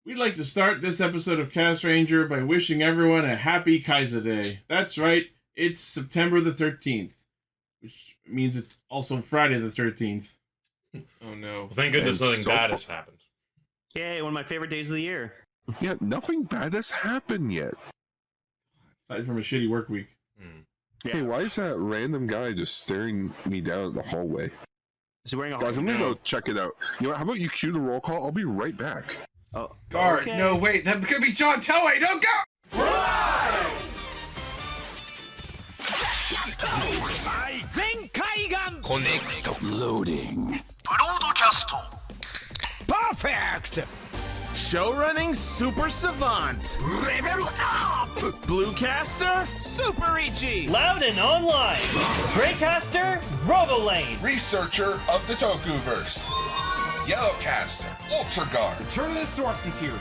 We'd like to start this episode of Castranger by wishing everyone a happy Kaiser Day. That's right, it's September the 13th, which means it's also Friday the 13th. Oh no. Well, thank goodness nothing bad has happened. Yay, one of my favorite days of the year. Yeah, nothing bad has happened yet. Aside from a shitty work week. Hey, why is that random guy just staring me down in the hallway? Is he wearing a Guys, I'm gonna go check it out. You know what, how about you cue the roll call? I'll be right back. Oh, Guard, okay. no, wait, that could be John Toei, don't go! Connect. Loading. Broadcast. Perfect. Show running super savant. Level up. Bluecaster super Ichi. Loudon online. Greycaster, Robolane. Researcher of the Tokuverse. Yellowcaster, Ultra Guard. Return to the source material.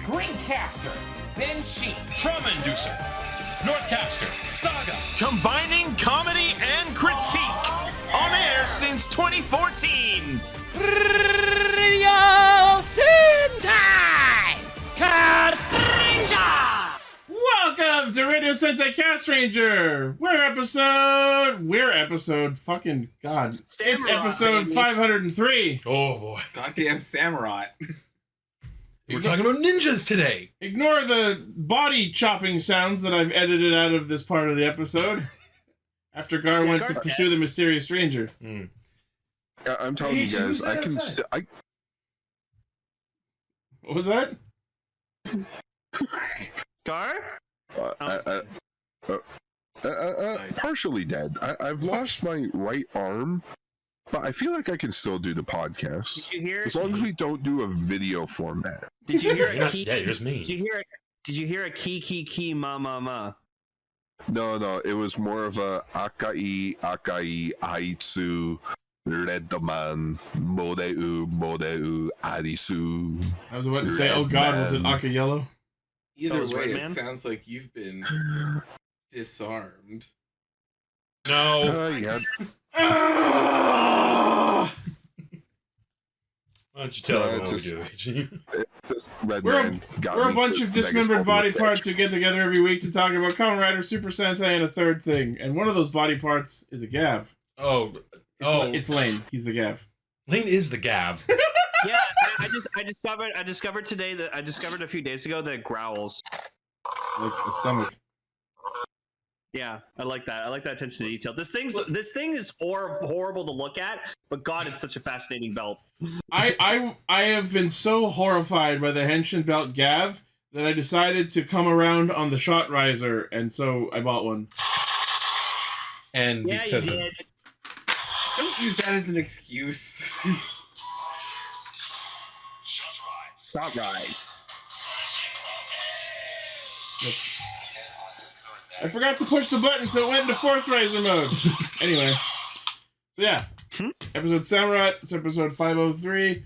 Greencaster, Zenshin. Trauma Inducer. Northcaster, Saga. Combining comedy and critique. On air since 2014. Radio Sentai Castranger. Welcome to Radio Sentai Castranger. We're episode fucking god. It's episode 503. Oh boy. Goddamn Samurai. We're talking about ninjas today. Ignore the body chopping sounds that I've edited out of this part of the episode. After Gar went to pursue the mysterious stranger. I'm telling you guys, I can. What was that? Gar? Partially dead. I've lost my right arm, but I feel like I can still do the podcast. Did you hear? As long as we don't do a video format. Did you hear You're a not key? dead, you're just mean. Did you hear a key ma ma ma? No, it was more of a akai aitsu redman modeu arisu. I was about to say, oh god, was it Aka Yellow? Either was way, Redman? it sounds like you've been disarmed. No. Yeah. Why don't you tell everyone just- what we do? Redman got We're a me bunch with of Vegas dismembered body Ultimate parts who get together every week to talk about Kamen Rider, Super Sentai, and a third thing. And one of those body parts is a Gavv. It's Lane. He's the Gavv. Lane is the Gavv. Yeah, I discovered today that I discovered a few days ago that it growls. Like the stomach. Yeah, I like that. I like that attention to detail. This thing is horrible to look at, but God, it's such a fascinating belt. I have been so horrified by the Henshin belt Gavv that I decided to come around on the shot riser, and so I bought one. And Yeah, you because did. Don't use that as an excuse. Shot rise. I forgot to push the button, so it went into Force Riser mode. Anyway. So yeah. Episode Samurai, it's episode 503.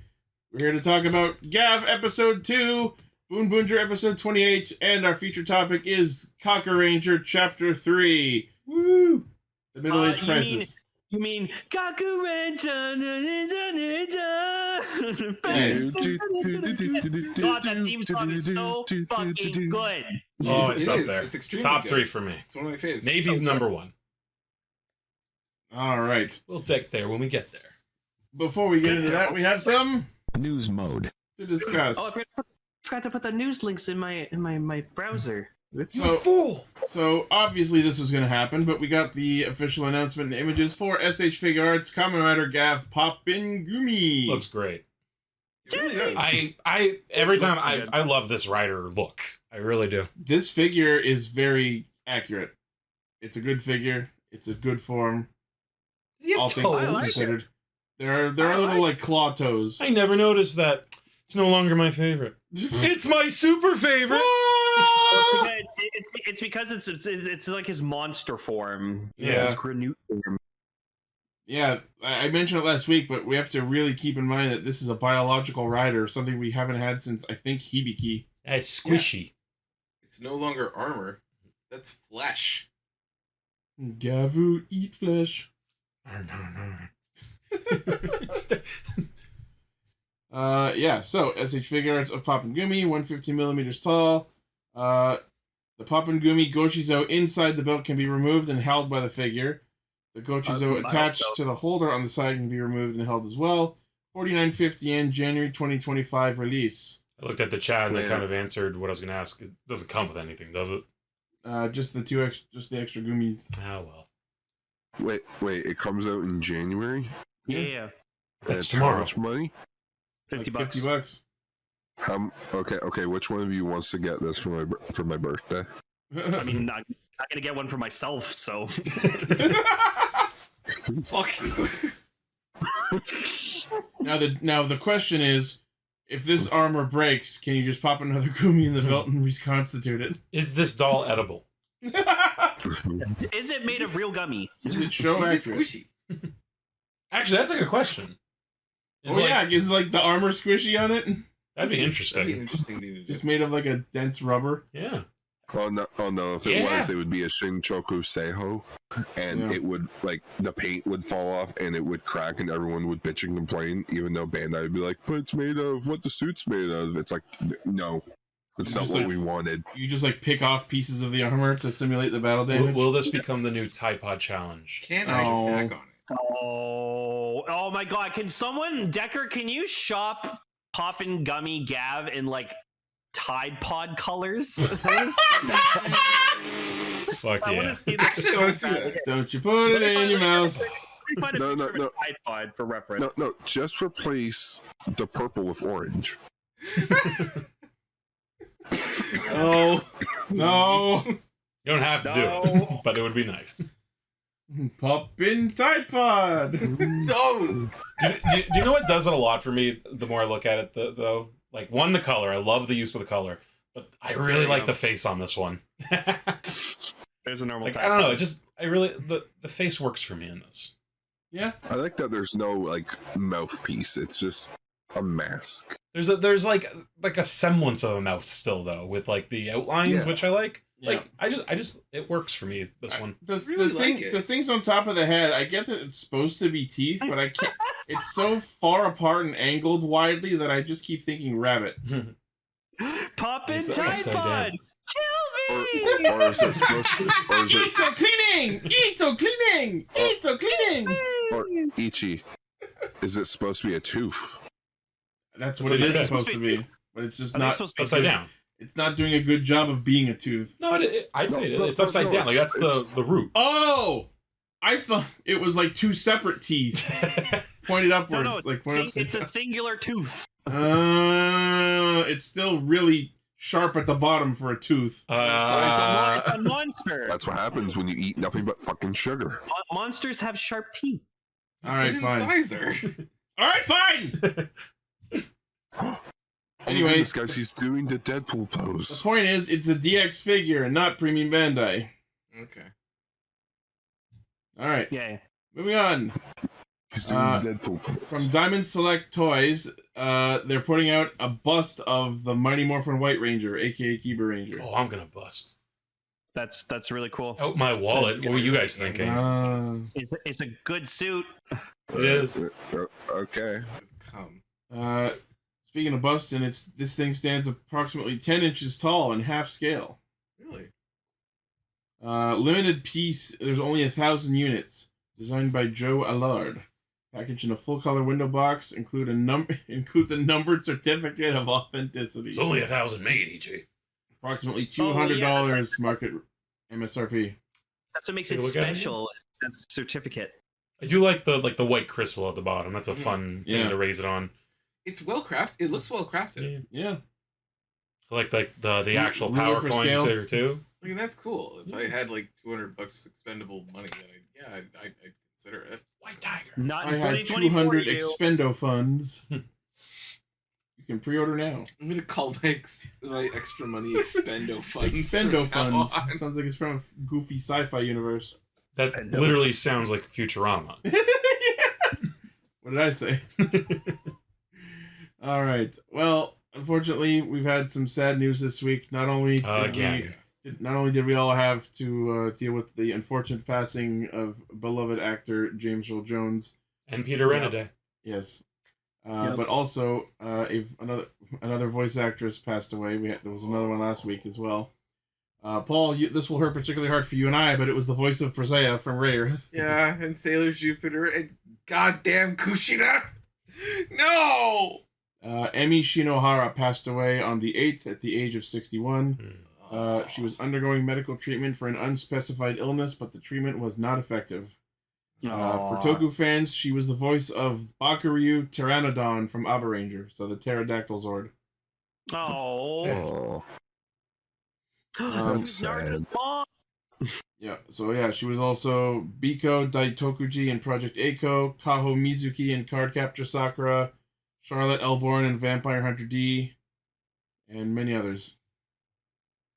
We're here to talk about Gavv episode 2, Boonboomger episode 28, and our feature topic is Kakuranger chapter 3. Woo! The middle-age crisis. You mean Kakuranger? Yes. God, that theme song is so fucking good. oh, it's It up is. there. It's extremely Top good. 3 for me. It's one of my faves. Maybe So number 1. All right. We'll take there when we get there. Before we get into that, we have some News mode. to discuss. Oh, I forgot to put the news links in my browser. So obviously this was going to happen, but we got the official announcement and images for SH Figure Arts Kamen Rider Gavv Poppin' Gumi. Looks great. It really does. I every time I love this rider look. I really do. This figure is very accurate. It's a good figure. It's a good form. You All have things toes. considered. There are little like claw toes. I never noticed that. It's no longer my favorite. It's my super favorite. It's because it's like his monster form. Yeah. It's his Granute form. Yeah, I mentioned it last week, but we have to really keep in mind that this is a biological rider, something we haven't had since, I think, Hibiki. It's squishy. It's no longer armor. That's flesh. Gavu eat flesh. Yeah, so SH figure arts of Poppin' Gumi, 150 millimeters tall. The Poppin' Gumi Gochizo inside the belt can be removed and held by the figure. The Gochizo attached to the holder on the side can be removed and held as well. 49.50 yen, January 2025 release. I looked at the chat and they kind of answered what I was going to ask. It doesn't come with anything, does it? Just the extra Gumis. Oh, well. Wait, it comes out in January? Yeah. That's tomorrow. How much money? $50. $50. Okay, which one of you wants to get this for my birthday? I mean, not gonna get one for myself, so. Fuck you. Now the question is, if this armor breaks, can you just pop another Gumi in the belt and reconstitute it? Is this doll edible? Is it made of real gummy? Is it show accurate? Squishy? Actually, that's a good question. Is like the armor squishy on it? That'd be interesting. That'd be an interesting thing to do. Just made of like a dense rubber. Yeah. Oh no! If it was, it would be a Shinchoku Seiho, and it would the paint would fall off and it would crack, and everyone would bitch and complain. Even though Bandai would be like, "But it's made of what the suit's made of." It's like, no, it's not what we wanted. You just pick off pieces of the armor to simulate the battle damage. Will this become the new Typod challenge? Can I snack on it? Oh my God! Can you shop Poppin' Gummy Gavv in Tide Pod colors? Fuck yeah. I want to see that. Don't you put it in your mouth. No. Tide Pod for reference. No, just replace the purple with orange. No. You don't have to do it, but it would be nice. Poppin' Tide Pod. No. Do you know what does it a lot for me? The more I look at it, though, the color. I love the use of the color, but I really like the face on this one. There's a normal. I don't know. The face works for me in this. Yeah, I like that. There's no mouthpiece. It's just a mask. There's a semblance of a mouth still though, with the outlines, which I like. Yeah. I just it works for me. This one. The things on top of the head. I get that it's supposed to be teeth, but I can't. It's so far apart and angled widely that I just keep thinking rabbit. Poppin' Tide Pod. Kill me. Or is it supposed to? Ito cleaning. Ito cleaning. Or Ichi, is it supposed to be a tooth? That's what it is supposed to be, but it's just not upside down. It's not doing a good job of being a tooth. No, I'd say it's upside down. That's the root. Oh, I thought it was two separate teeth pointed upwards. No, it's a singular tooth. It's still really sharp at the bottom for a tooth. It's a monster. That's what happens when you eat nothing but fucking sugar. Monsters have sharp teeth. All right, fine. All right, fine. Anyway, this guy's he's doing the Deadpool pose. The point is, it's a DX figure and not Premium Bandai. Okay. All right. Yeah. Moving on. He's doing the Deadpool pose. From Diamond Select Toys, they're putting out a bust of the Mighty Morphin White Ranger, aka Kiba Ranger. Oh, I'm gonna bust. That's really cool. Out my wallet. What were you guys thinking? It's a good suit. It is. Okay. Come. Speaking of busting, this thing stands approximately 10 inches tall in half scale. Really? Limited piece. There's only 1,000 units. Designed by Joe Allard. Packaged in a full color window box. Includes a numbered certificate of authenticity. It's only 1,000 made, EJ. Approximately $200 market MSRP. That's what makes it special. That's a certificate. I do like the white crystal at the bottom. That's a fun thing to raise it on. It's well crafted. It looks well crafted. Yeah. I like the actual power coin too. I mean, that's cool. If I had $200 expendable money, then I'd consider it. White Tiger. Not I had 200 expendo funds. You can pre-order now. I'm gonna call my extra money expendo funds. Expendo funds. Sounds like it's from a goofy sci-fi universe. That literally sounds like Futurama. What did I say? All right. Well, unfortunately, we've had some sad news this week. Not only did we all have to deal with the unfortunate passing of beloved actor James Earl Jones and Peter Renaday. Yes. But also, another voice actress passed away. There was another one last week as well. Paul, this will hurt particularly hard for you and I, but it was the voice of Freya from Rayearth. Yeah, and Sailor Jupiter and goddamn Kushina. No! Emi Shinohara passed away on the 8th at the age of 61. She was undergoing medical treatment for an unspecified illness, but the treatment was not effective. For Toku fans, she was the voice of Bakuryu Pteranodon from UberRanger, so the Pterodactyl Zord. Oh. That's sad. Yeah, so yeah, she was also Biko Daitokuji in Project Eiko, Kaho Mizuki in Card Capture Sakura, Charlotte Elborn in Vampire Hunter D, and many others.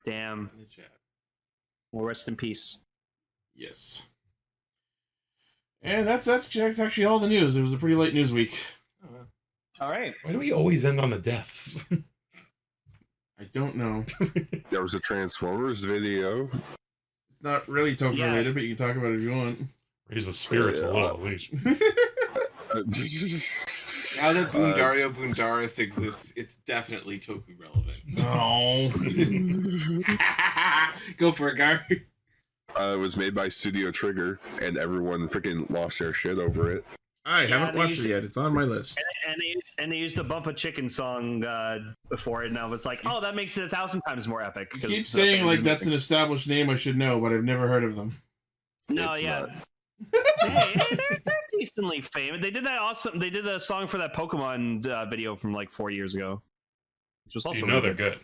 Damn. Well, rest in peace. Yes. And that's actually all the news. It was a pretty late news week. All right. Why do we always end on the deaths? I don't know. There was a Transformers video. It's not really Toku related, but you can talk about it if you want. Raise the spirits a little, at least. Now that Boondaris exists, it's definitely Toku relevant. No. Go for it, Gary. It was made by Studio Trigger, and everyone freaking lost their shit over it. I haven't watched it yet. It's on my list. And they used the Bump a Chicken song before it, and I was like, oh, that makes it 1,000 times more epic. You keep saying like that's an established name I should know, but I've never heard of them. No, It's yeah. They're decently famous. They did that awesome. They did the song for that Pokemon video from like 4 years ago, which was also they're good.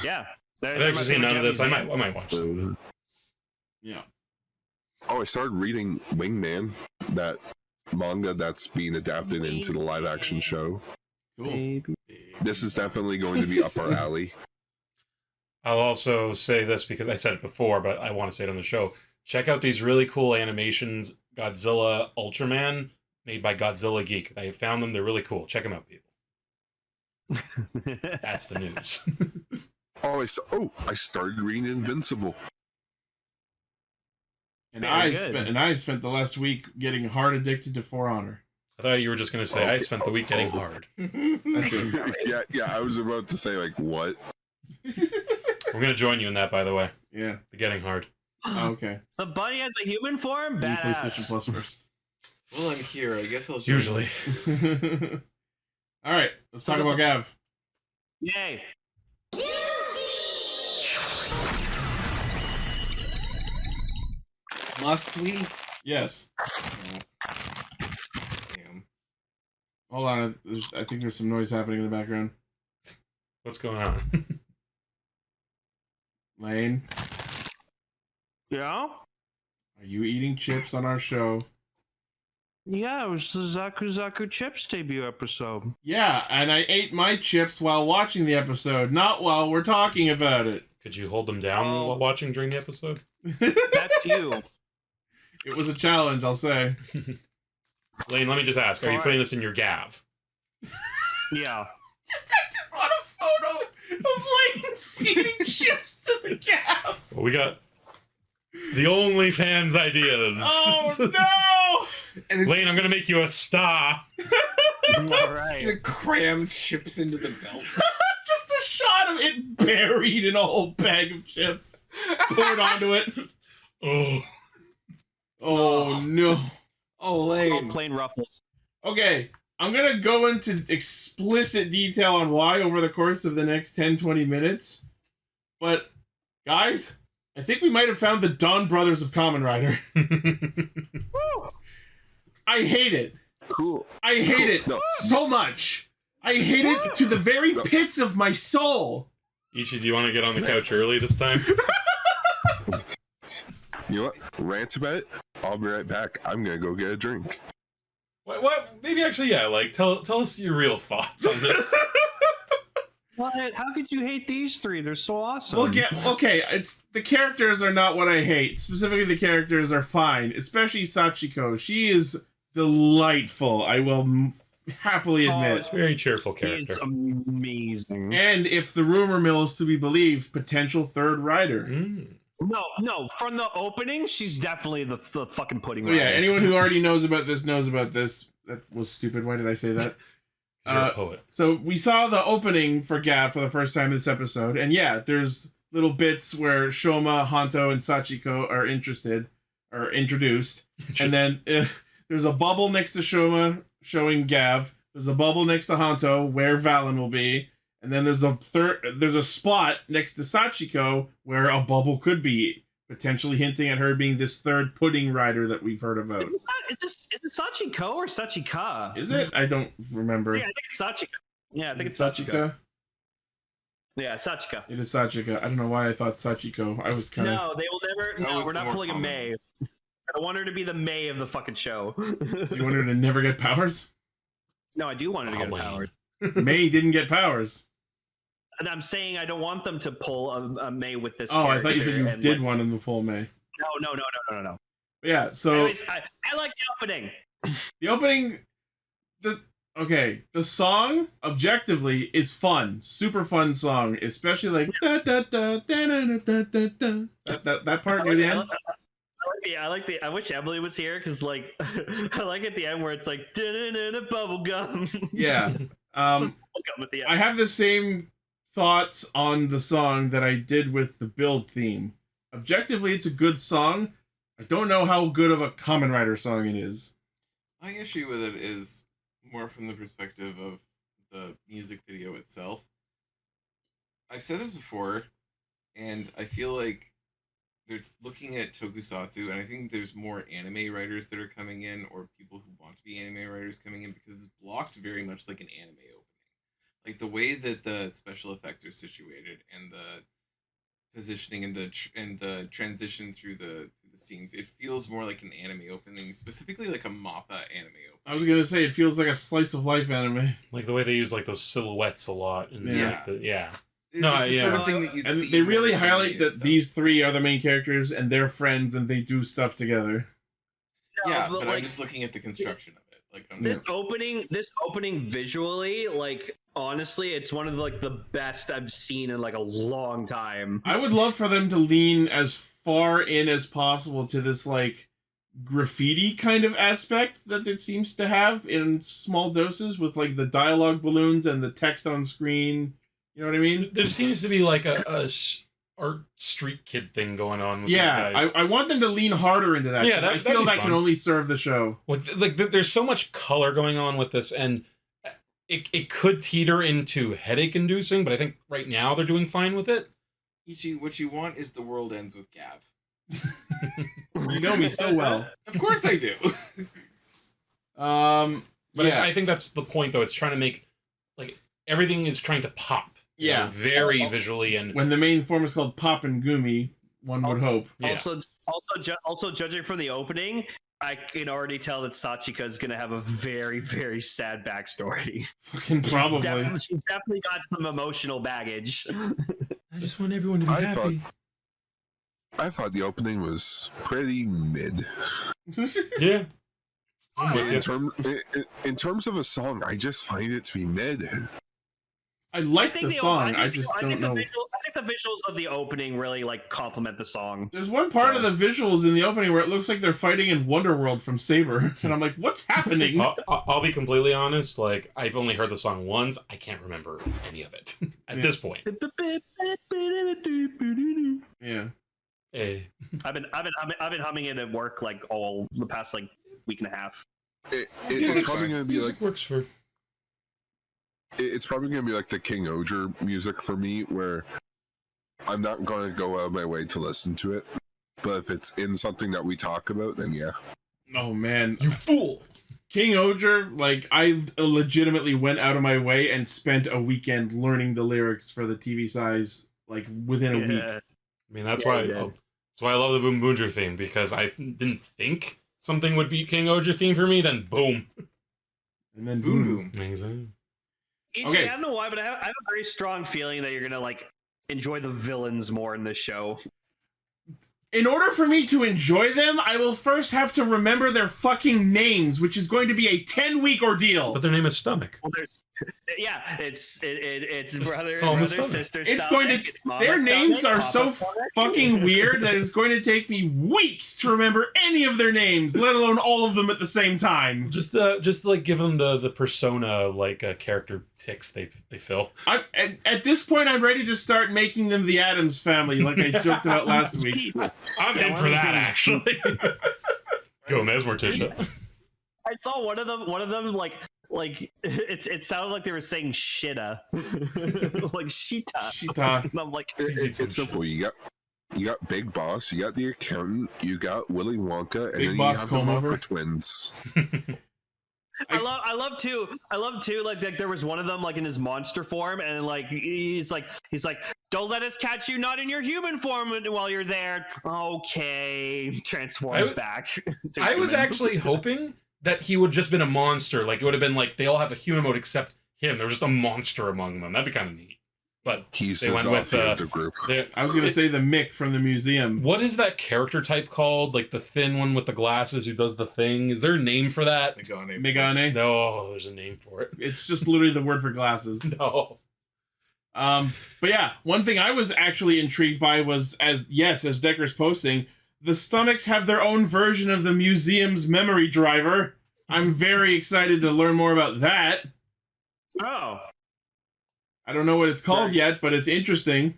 Yeah, I've actually seen none of this. I might watch them. Yeah. Oh, I started reading Wingman, that manga that's being adapted into the live-action show. Cool. This is definitely going to be up our alley. I'll also say this because I said it before, but I want to say it on the show. Check out these really cool animations, Godzilla Ultraman, made by Godzilla Geek. I found them. They're really cool. Check them out, people. That's the news. I started reading Invincible. And I've spent the last week getting hard addicted to For Honor. I thought you were just going to say, I spent the week getting hard. yeah, I was about to say, like, what? We're going to join you in that, by the way. Yeah. The getting hard. Oh, okay. The bunny has a human form? Maybe Badass. PlayStation Plus first. Well, I'm here. I guess I'll join. Usually. Alright, let's talk about Gavv. Yay. Must we? Yes. Damn. Hold on, I think there's some noise happening in the background. What's going on? Lane, Yeah? are you eating chips on our show? Yeah, it was the Zaku Chips debut episode. Yeah, and I ate my chips while watching the episode, not while we're talking about it. Could you hold them down while watching during the episode? That's you. It was a challenge, I'll say. Lane, let me just ask, are you putting this in your Gavv? Yeah. I just want a photo of Lane feeding chips to the Gavv. Well, we got the OnlyFans ideas. Oh, no! And Lane, I'm going to make you a star. All right. gonna cram chips into the belt. Just a shot of it buried in a whole bag of chips. Poured onto it. Oh, no. Oh, Lane. Plain Ruffles. Okay, I'm going to go into explicit detail on why over the course of the next 10-20 minutes. But, guys, I think we might have found the Dawn Brothers of Kamen Rider. I hate it. Cool. I hate it so much. I hate it to the very pits of my soul. Ichi, do you want to get on the couch early this time? You know what? Rant about it. I'll be right back. I'm gonna go get a drink. What? Maybe actually, yeah. Like, tell us your real thoughts on this. What? How could you hate these three? They're so awesome. Well, okay, it's the characters are not what I hate. Specifically, the characters are fine, especially Sachiko. She is delightful. I will happily admit. Very cheerful character. It's amazing. And if the rumor mill is to be believed, potential third rider. No. From the opening, she's definitely the fucking pudding. So yeah, anyone who already knows about this knows about this. That was stupid. Why did I say that? You're a poet. So we saw the opening for Gavv for the first time this episode, and yeah, there's little bits where Shoma, Hanto, and Sachiko are introduced, and then there's a bubble next to Shoma showing Gavv. There's a bubble next to Hanto where Valen will be, and then there's a spot next to Sachiko where a bubble could be, potentially hinting at her being this third pudding rider that we've heard about. Is it Sachiko or Sachika? Is it? I don't remember. Yeah, I think it's Sachika. Yeah, I think it's Sachika. Yeah, Sachika. It is Sachika. I don't know why I thought Sachiko. I was kind of... No, they will never... No, we're not pulling a May. I want her to be the May of the fucking show. So you want her to never get powers? No, I do want her to get powers. May didn't get powers. And I'm saying I don't want them to pull a May with this character. I thought you said you did like, want them to pull May. No. Yeah, so... Anyways, I like the opening. The opening... the song, objectively, is fun. Super fun song. Especially like... That part near the end. I wish Emily was here, because like... I like at the end where it's like... Bubblegum. Yeah. I have the same thoughts on the song that I did with the build theme. Objectively, it's a good song. I don't know how good of a Kamen Rider song it is. My issue with it is more from the perspective of the music video itself. I've said this before, and I feel like they're looking at tokusatsu, and I think there's more anime writers that are coming in, or people who want to be anime writers coming in, because it's blocked very much like an anime opening. Like the way that the special effects are situated, and the positioning, and the transition through the scenes, it feels more like an anime opening, specifically like a MAPPA anime opening. I was gonna say it feels like a slice of life anime, like the way they use like those silhouettes a lot. And yeah, Sort of thing that you'd and see they really highlight that stuff. these three are the main characters and they're friends and they do stuff together. Yeah, but but like, I'm just looking at the construction of it. Like this opening visually, like honestly, it's one of like the best I've seen in like a long time. I would love for them to lean as far in as possible to this like graffiti kind of aspect that it seems to have in small doses, with like the dialogue balloons and the text on screen. You know what I mean? There seems to be like a art street kid thing going on with these guys. I want them to lean harder into that. Yeah, I feel that can only serve the show. Like there's so much color going on with this, and it could teeter into headache inducing, but I think right now they're doing fine with it. Ichi, what you want is the world ends with Gavv. You know me so well. Of course I do. But yeah. I think that's the point, though. It's trying to make like everything is trying to pop. Yeah, very visually, and when the main form is called Pop and Gumi, one would hope. Yeah. Also, judging from the opening, I can already tell that Sachika is going to have a very, very sad backstory. Fucking probably. She's definitely got some emotional baggage. I just want everyone to be happy. I thought the opening was pretty mid. Yeah. In terms of a song, I just find it to be mid. I like the song. I just don't know. I think the visuals of the opening really like complement the song. There's one part of the visuals in the opening where it looks like they're fighting in Wonderworld from Saber, and I'm like, what's happening? I'll be completely honest. Like, I've only heard the song once. I can't remember any of it at this point. Yeah. Hey. I've been humming it at work like all the past like week and a half. It's probably gonna be like works for. It's probably going to be like the King Oger music for me, where I'm not going to go out of my way to listen to it. But if it's in something that we talk about, then yeah. Oh, man. You fool! King Oger, like, I legitimately went out of my way and spent a weekend learning the lyrics for the TV size, like, within a week. I mean, that's why I love the Boonboomger theme, because I didn't think something would be King Oger theme for me, then boom. And then boom. Exactly. Okay. I don't know why, but I have a very strong feeling that you're gonna like enjoy the villains more in this show. In order for me to enjoy them, I will first have to remember their fucking names, which is going to be a 10-week ordeal. But their name is Stomach. Well, Yeah, it's brother, call 'em brother, stomach. sister. It's stomach, going to. it's mama Their names stomach, are papa so stomach. fucking weird that it's going to take me weeks to remember any of their names, let alone all of them at the same time. Just like give them the persona like character ticks they fill. At this point, I'm ready to start making them the Addams Family, like I joked about last week. I'm in for that actually. Gomez Morticia. I saw one of them like it sounded like they were saying shitta. Like shita. And I'm like, it's simple. You got Big Boss, you got the accountant, you got Willy Wonka, and Big then Boss you have the Comb-Over. Moffat twins. I love too like there was one of them like in his monster form, and like he's like don't let us catch you not in your human form while you're there. Okay, transforms back. I was actually hoping that he would just been a monster. Like it would have been like they all have a human mode except him. There was just a monster among them. That'd be kind of neat. But they went with the group. I was going to say the Mick from the museum. What is that character type called? Like the thin one with the glasses who does the thing. Is there a name for that? Megane. No, there's a name for it. It's just literally the word for glasses. No. But yeah, one thing I was actually intrigued by was as Decker's posting, the stomachs have their own version of the museum's memory driver. I'm very excited to learn more about that. Oh. I don't know what it's called yet, but it's interesting.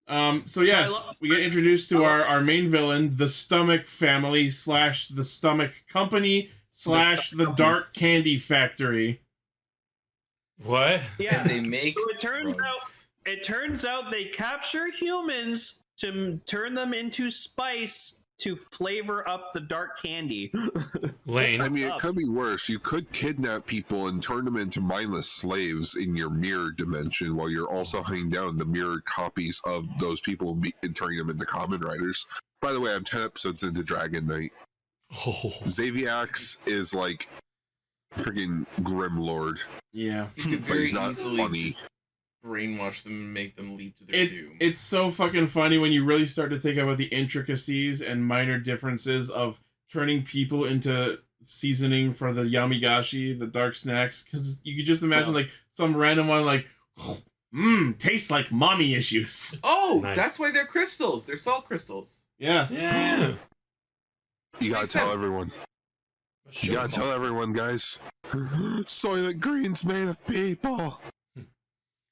So yes, we get introduced to our main villain, the Stomach Family / the Stomach Company / the Dark Candy Factory. What? Yeah, And they make. So it turns out they capture humans to turn them into spice to flavor up the dark candy. Lane. I mean, it could be worse. You could kidnap people and turn them into mindless slaves in your mirror dimension while you're also hunting down the mirrored copies of those people and turning them into Kamen Riders. By the way, I'm 10 episodes into Dragon Knight. Oh. Xaviax is like freaking Grim Lord. Yeah. You could But very he's not easily funny. just brainwash them and make them leap to their doom. It's so fucking funny when you really start to think about the intricacies and minor differences of turning people into seasoning for the yamigashi, the dark snacks, because you could just imagine like some random one like, tastes like mommy issues. Oh, Nice. That's why they're crystals. They're salt crystals. Yeah. Yeah. You gotta Makes tell sense. everyone. You gotta tell everyone, guys. Soylent Green's made of people.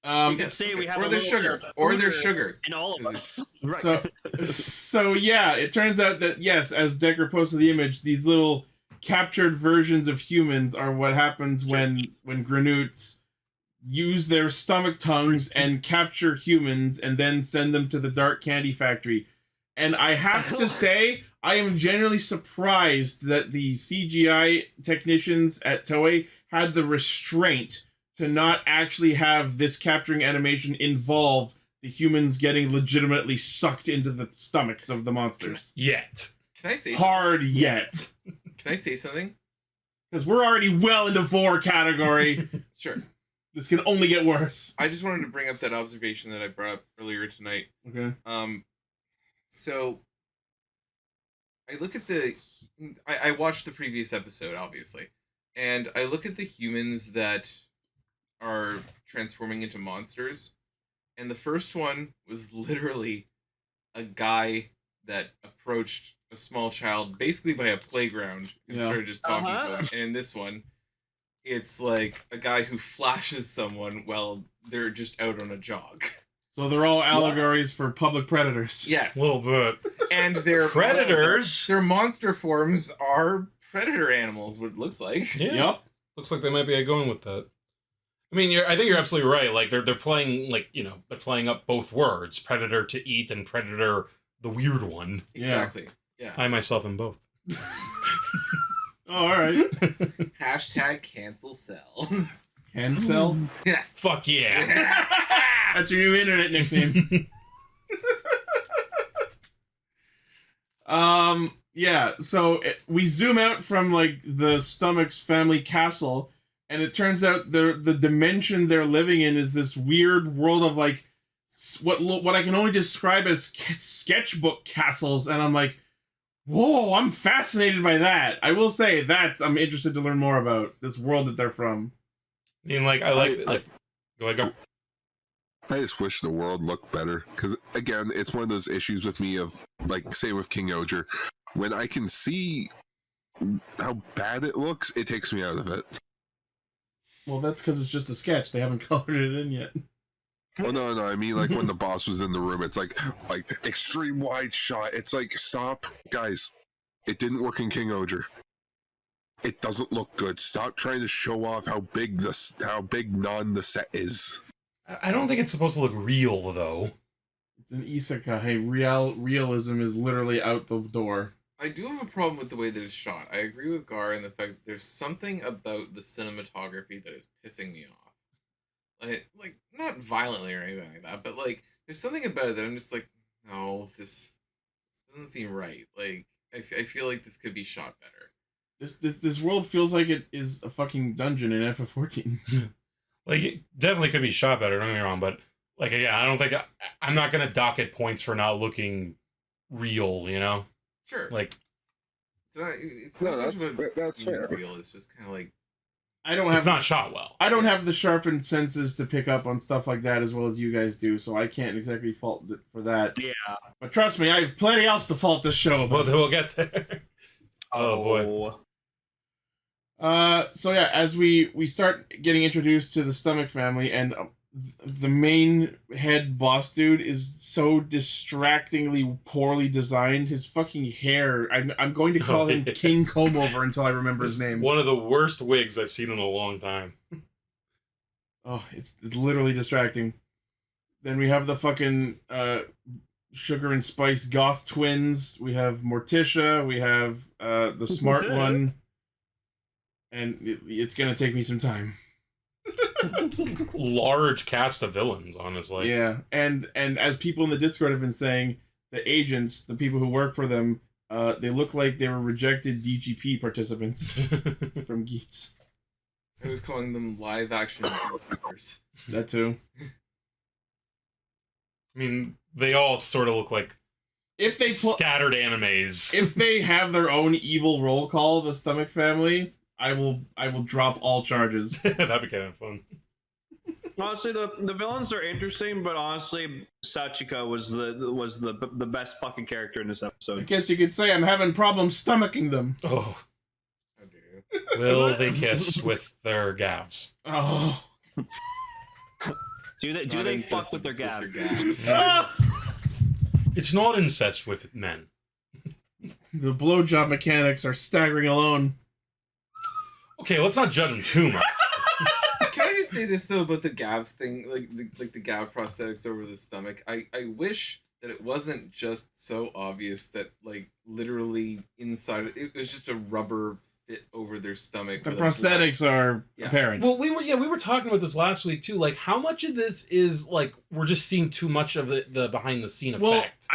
You could say we have or a there's little sugar. bit of Or there's sugar sugar. in all of us. Right. So yeah, it turns out that yes, as Decker posted the image, these little captured versions of humans are what happens when Granoots use their stomach tongues and capture humans and then send them to the Dark Candy Factory. And I have to say, I am genuinely surprised that the CGI technicians at Toei had the restraint to not actually have this capturing animation involve the humans getting legitimately sucked into the stomachs of the monsters. Yet. Can I say Hard yet. Can I say something? Because we're already well into 4 category. Sure. This can only get worse. I just wanted to bring up that observation that I brought up earlier tonight. Okay. So I look at I watched the previous episode, obviously, and I look at the humans that are transforming into monsters, and the first one was literally a guy that approached a small child basically by a playground and started just talking to him. And in this one, it's like a guy who flashes someone while they're just out on a jog. So they're all allegories for public predators. Yes. A little bit. And their Predators? Their monster forms are predator animals, what it looks like. Yeah. Yep. Looks like they might be going with that. I mean, I think you're absolutely right. Like they're playing they're playing up both words: predator to eat and predator, the weird one. Exactly. Yeah. I myself am both. Oh, all right. Hashtag cancel cell. Cancel? Yes. Fuck yeah. That's your new internet nickname. Yeah. So we zoom out from like the Stomach's family castle. And it turns out the dimension they're living in is this weird world of like what I can only describe as sketchbook castles, and I'm like, whoa! I'm fascinated by that. I will say I'm interested to learn more about this world that they're from. I mean, like, I like go ahead, go. I just wish the world looked better. Because, again, it's one of those issues with me of, like, say with King Oger, when I can see how bad it looks, it takes me out of it. Well, that's because it's just a sketch. They haven't colored it in yet. Oh, no, I mean, like, when the boss was in the room, it's like extreme wide shot. It's like, stop. Guys, it didn't work in King Oger. It doesn't look good. Stop trying to show off how big the set is. I don't think it's supposed to look real, though. It's an isekai. Realism is literally out the door. I do have a problem with the way that it's shot. I agree with Gar in the fact that there's something about the cinematography that is pissing me off. Like not violently or anything like that, but like there's something about it that I'm just like, no, this doesn't seem right. Like I feel like this could be shot better. This world feels like it is a fucking dungeon in FF14. Like, it definitely could be shot better, don't get me wrong, but, like, again, I don't think... I'm not going to dock it points for not looking real, you know? Sure. Like... It's not so much about that's fair. real, it's just kind of like... It's not shot well. I don't have the sharpened senses to pick up on stuff like that as well as you guys do, so I can't exactly fault it for that. Yeah. But trust me, I have plenty else to fault this show about. We'll get there. Oh, boy. So yeah, as we start getting introduced to the Stomach family, and the main head boss dude is so distractingly poorly designed. His fucking hair, I'm going to call him King Comb Over until I remember his name. One of the worst wigs I've seen in a long time. Oh, it's literally distracting. Then we have the fucking Sugar and Spice Goth twins. We have Morticia. We have the smart one. And it's gonna take me some time. It's a large cast of villains, honestly. Yeah, and as people in the Discord have been saying, the agents, the people who work for them, they look like they were rejected DGP participants from Geats. I was calling them live action YouTubers. That too. I mean, they all sort of look like if they scattered animes. If they have their own evil roll call, the Stomach family, I will drop all charges. That'd be kind of fun. Honestly, the villains are interesting, but honestly, Sachika was the best fucking character in this episode. I guess you could say I'm having problems stomaching them. Oh. Will they kiss with their Gavs? Oh. Do they fuck with their Gavs? It's not incest with men. The blowjob mechanics are staggering alone. Okay, let's not judge them too much. Can I just say this though about the Gavs thing, like the Gav prosthetics over the stomach? I wish that it wasn't just so obvious that like literally inside it was just a rubber fit over their stomach. The prosthetics are apparent. Well, we were talking about this last week too. Like, how much of this is like we're just seeing too much of the behind the scene effect?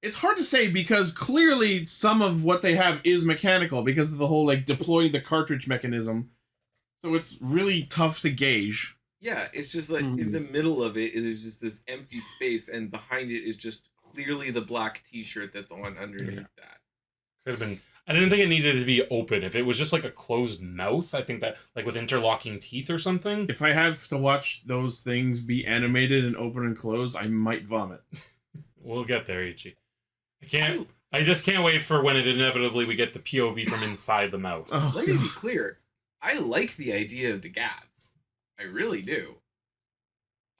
It's hard to say because clearly some of what they have is mechanical because of the whole like deploying the cartridge mechanism. So it's really tough to gauge. Yeah, it's just like in the middle of it is just this empty space, and behind it is just clearly the black T-shirt that's on underneath that. Could have been. I didn't think it needed to be open. If it was just like a closed mouth, I think that like with interlocking teeth or something. If I have to watch those things be animated and open and close, I might vomit. We'll get there, Ichi. I just can't wait for when it inevitably we get the POV from inside the mouth. Oh, let me be clear. I like the idea of the Gavs. I really do.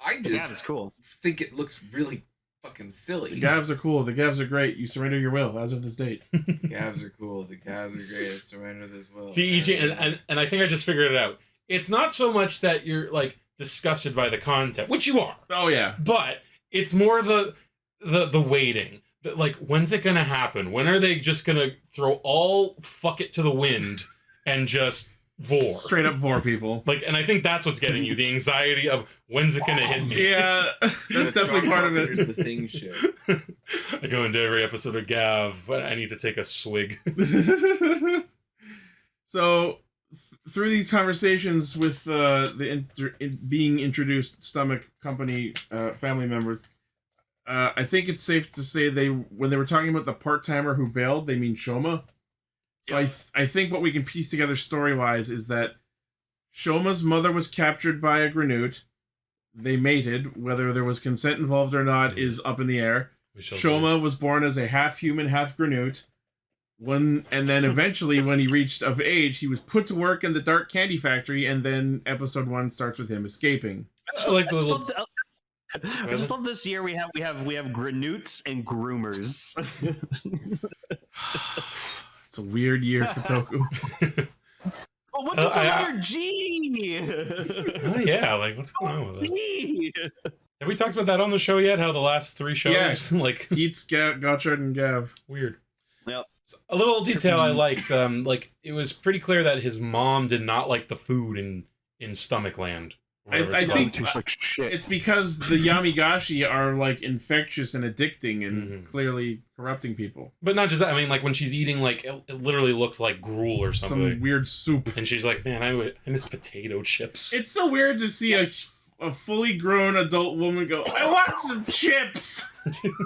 I just cool. think it looks really fucking silly. The Gavs are cool. The Gavs are great. You surrender your will as of this date. Gavs are cool. The Gavs are great. I surrender this will. See, Ichi, and I think I just figured it out. It's not so much that you're like disgusted by the content, which you are. Oh yeah. But it's more the waiting. Like, when's it gonna happen? When are they just gonna throw all fuck it to the wind and just vor? Straight up vor people. Like, and I think that's what's getting you, the anxiety of when's it gonna hit me? Yeah, that's definitely part of it. Here's the thing shit. I go into every episode of Gavv, I need to take a swig. So, through these conversations with being introduced Stomach Company family members, I think it's safe to say when they were talking about the part-timer who bailed, they mean Shoma. So I think what we can piece together story-wise is that Shoma's mother was captured by a Granute. They mated. Whether there was consent involved or not is up in the air. Shoma was born as a half-human, half-Granute. And then eventually, when he reached of age, he was put to work in the Dark Candy Factory, and then episode 1 starts with him escaping. I like the little... I just love this year we have Granutes and groomers. It's a weird year for Toku. Oh, what's with the letter G? Oh yeah, like what's going on with that? Have we talked about that on the show yet? How the last 3 shows, like Keats, Gotchard, and Gavv. Weird. Yep. So, a little detail I liked. Like it was pretty clear that his mom did not like the food in Stomach Land. I think it's because the Yamigashi are like infectious and addicting and clearly corrupting people. But not just that. I mean, like when she's eating, like it literally looked like gruel or something. Some weird soup. And she's like, "Man, I miss potato chips." It's so weird to see a fully grown adult woman go, "I want some chips."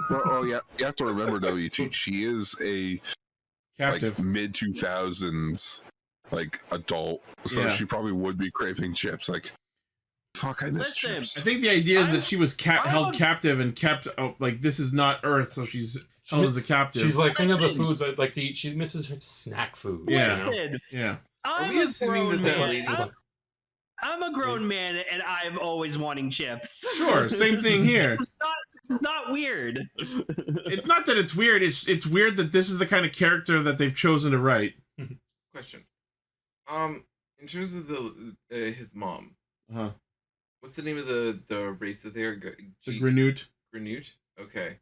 Well, yeah, you have to remember though, she is a captive, like mid 2000s, like adult, so she probably would be craving chips. Like. Fuck, I miss chips. I think the idea is that she was held captive and kept like this is not Earth, so she's held as a captive. She's like, think of the foods I'd like to eat. She misses her snack food. Yeah, you know? Yeah. I'm a grown man, and I'm always wanting chips. Sure, same thing here. It's not weird. It's not that it's weird. It's weird that this is the kind of character that they've chosen to write. Question. In terms of his mom. What's the name of the race that they are? The Granute. Granute? Okay.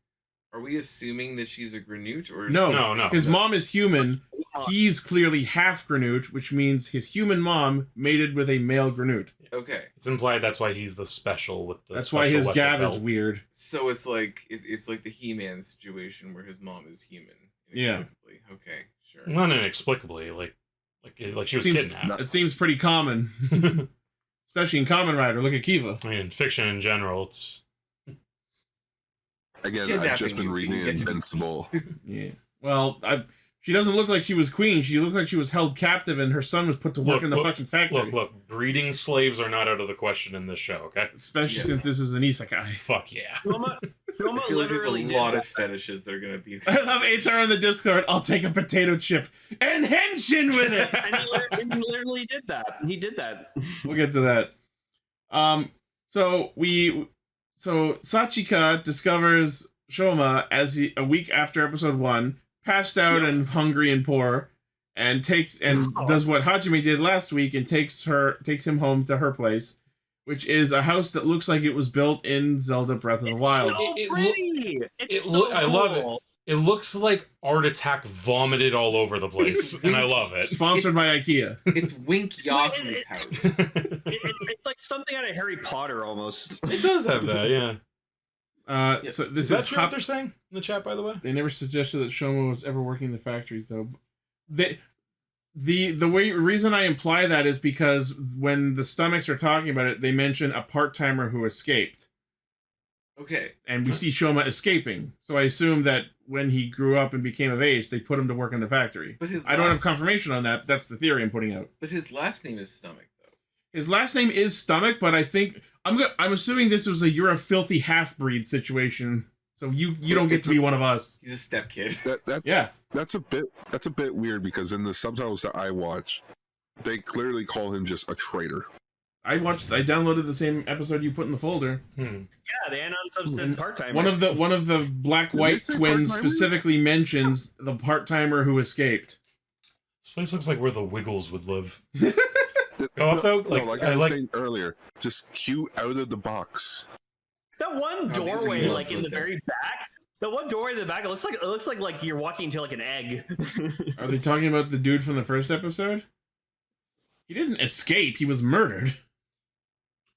Are we assuming that she's a Granute or no? His mom is human. He's clearly half Granute, which means his human mom mated with a male Granute. Okay. It's implied that's why he's the special with the. That's why his Gavv is weird. So it's like the He-Man situation where his mom is human. Yeah. Okay. Sure. Not inexplicably, like she was kidnapped. It seems pretty common. Especially in Kamen Rider, look at Kiva. I mean, in fiction in general, it's... Again, I've just been reading Invincible. Yeah. Well, she doesn't look like she was queen. She looks like she was held captive and her son was put to work in the fucking factory. Look. Breeding slaves are not out of the question in this show, okay? Especially since this is an isekai. Fuck yeah. I feel like there's a lot of fetishes that are going to be... I love HR on the Discord. I'll take a potato chip and henshin with it. And he literally did that. He did that. We'll get to that. So Sachika discovers Shoma a week after episode 1, passed out and hungry and poor, and does what Hajime did last week and takes him home to her place, which is a house that looks like it was built in Zelda Breath of the Wild. I love it. It looks like Art Attack vomited all over the place, and I love it. Sponsored by IKEA. It's Wink Yahoo's house. It's like something out of Harry Potter almost. It does have that, yeah. So this is that true what they're saying in the chat, by the way? They never suggested that Shoma was ever working in the factories, though. The reason I imply that is because when the stomachs are talking about it, they mention a part-timer who escaped. Okay. And we see Shoma escaping. So I assume that when he grew up and became of age, they put him to work in the factory. But I don't have confirmation on that. But that's the theory I'm putting out. But his last name is Stomach, though. His last name is Stomach, but I think I'm assuming this was you're a filthy half-breed situation. So you don't get to be one of us. He's a step kid. That's a bit weird because in the subtitles that I watch, they clearly call him just a traitor. I downloaded the same episode you put in the folder. Yeah, the Anon said part-timer. One of the black-white twins specifically mentions the part-timer who escaped. This place looks like where the Wiggles would live. Go up though, like I was saying earlier, just cue out of the box. That one doorway, like in the very back. The one doorway in the back, it looks like you're walking into like an egg. Are they talking about the dude from the first episode? He didn't escape. He was murdered.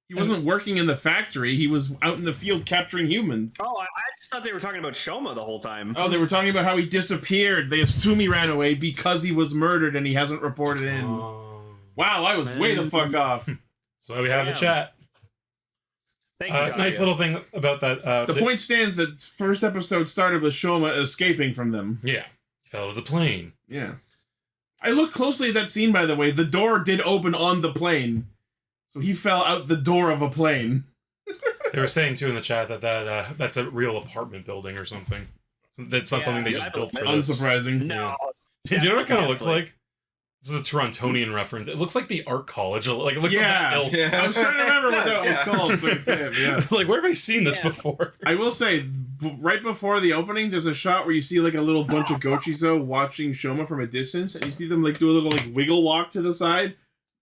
He wasn't working in the factory. He was out in the field capturing humans. Oh, I just thought they were talking about Shoma the whole time. Oh, they were talking about how he disappeared. They assume he ran away because he was murdered and he hasn't reported in. Wow, I was way the fuck off. So we have the chat. Thank you, nice little thing about that. The point stands that first episode started with Shoma escaping from them. Yeah. He fell out of the plane. Yeah. I looked closely at that scene, by the way. The door did open on the plane. So he fell out the door of a plane. They were saying too in the chat that that's a real apartment building or something. That's not something they just built for this. Unsurprising. No. Do you know what it kind of looks like? This is a Torontonian reference. It looks like the art college. Like it looks like that ilk. Yeah. I was trying to remember what that was called. So I could say it, yeah. It's like, where have I seen this before? I will say, right before the opening, there's a shot where you see like a little bunch of Gochizo watching Shoma from a distance, and you see them like do a little like wiggle walk to the side.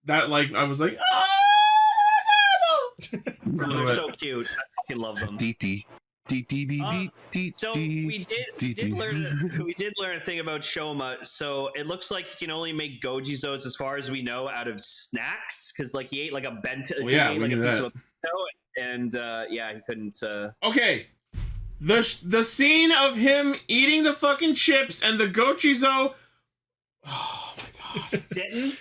That like I was like, They're so cute. I fucking love them. So we did learn a thing about Shoma. So it looks like he can only make Gojizos, as far as we know, out of snacks, because like he ate like a bento, he ate like a piece of a bento, and he couldn't. Okay, the scene of him eating the fucking chips and the Gochizo. Oh my god!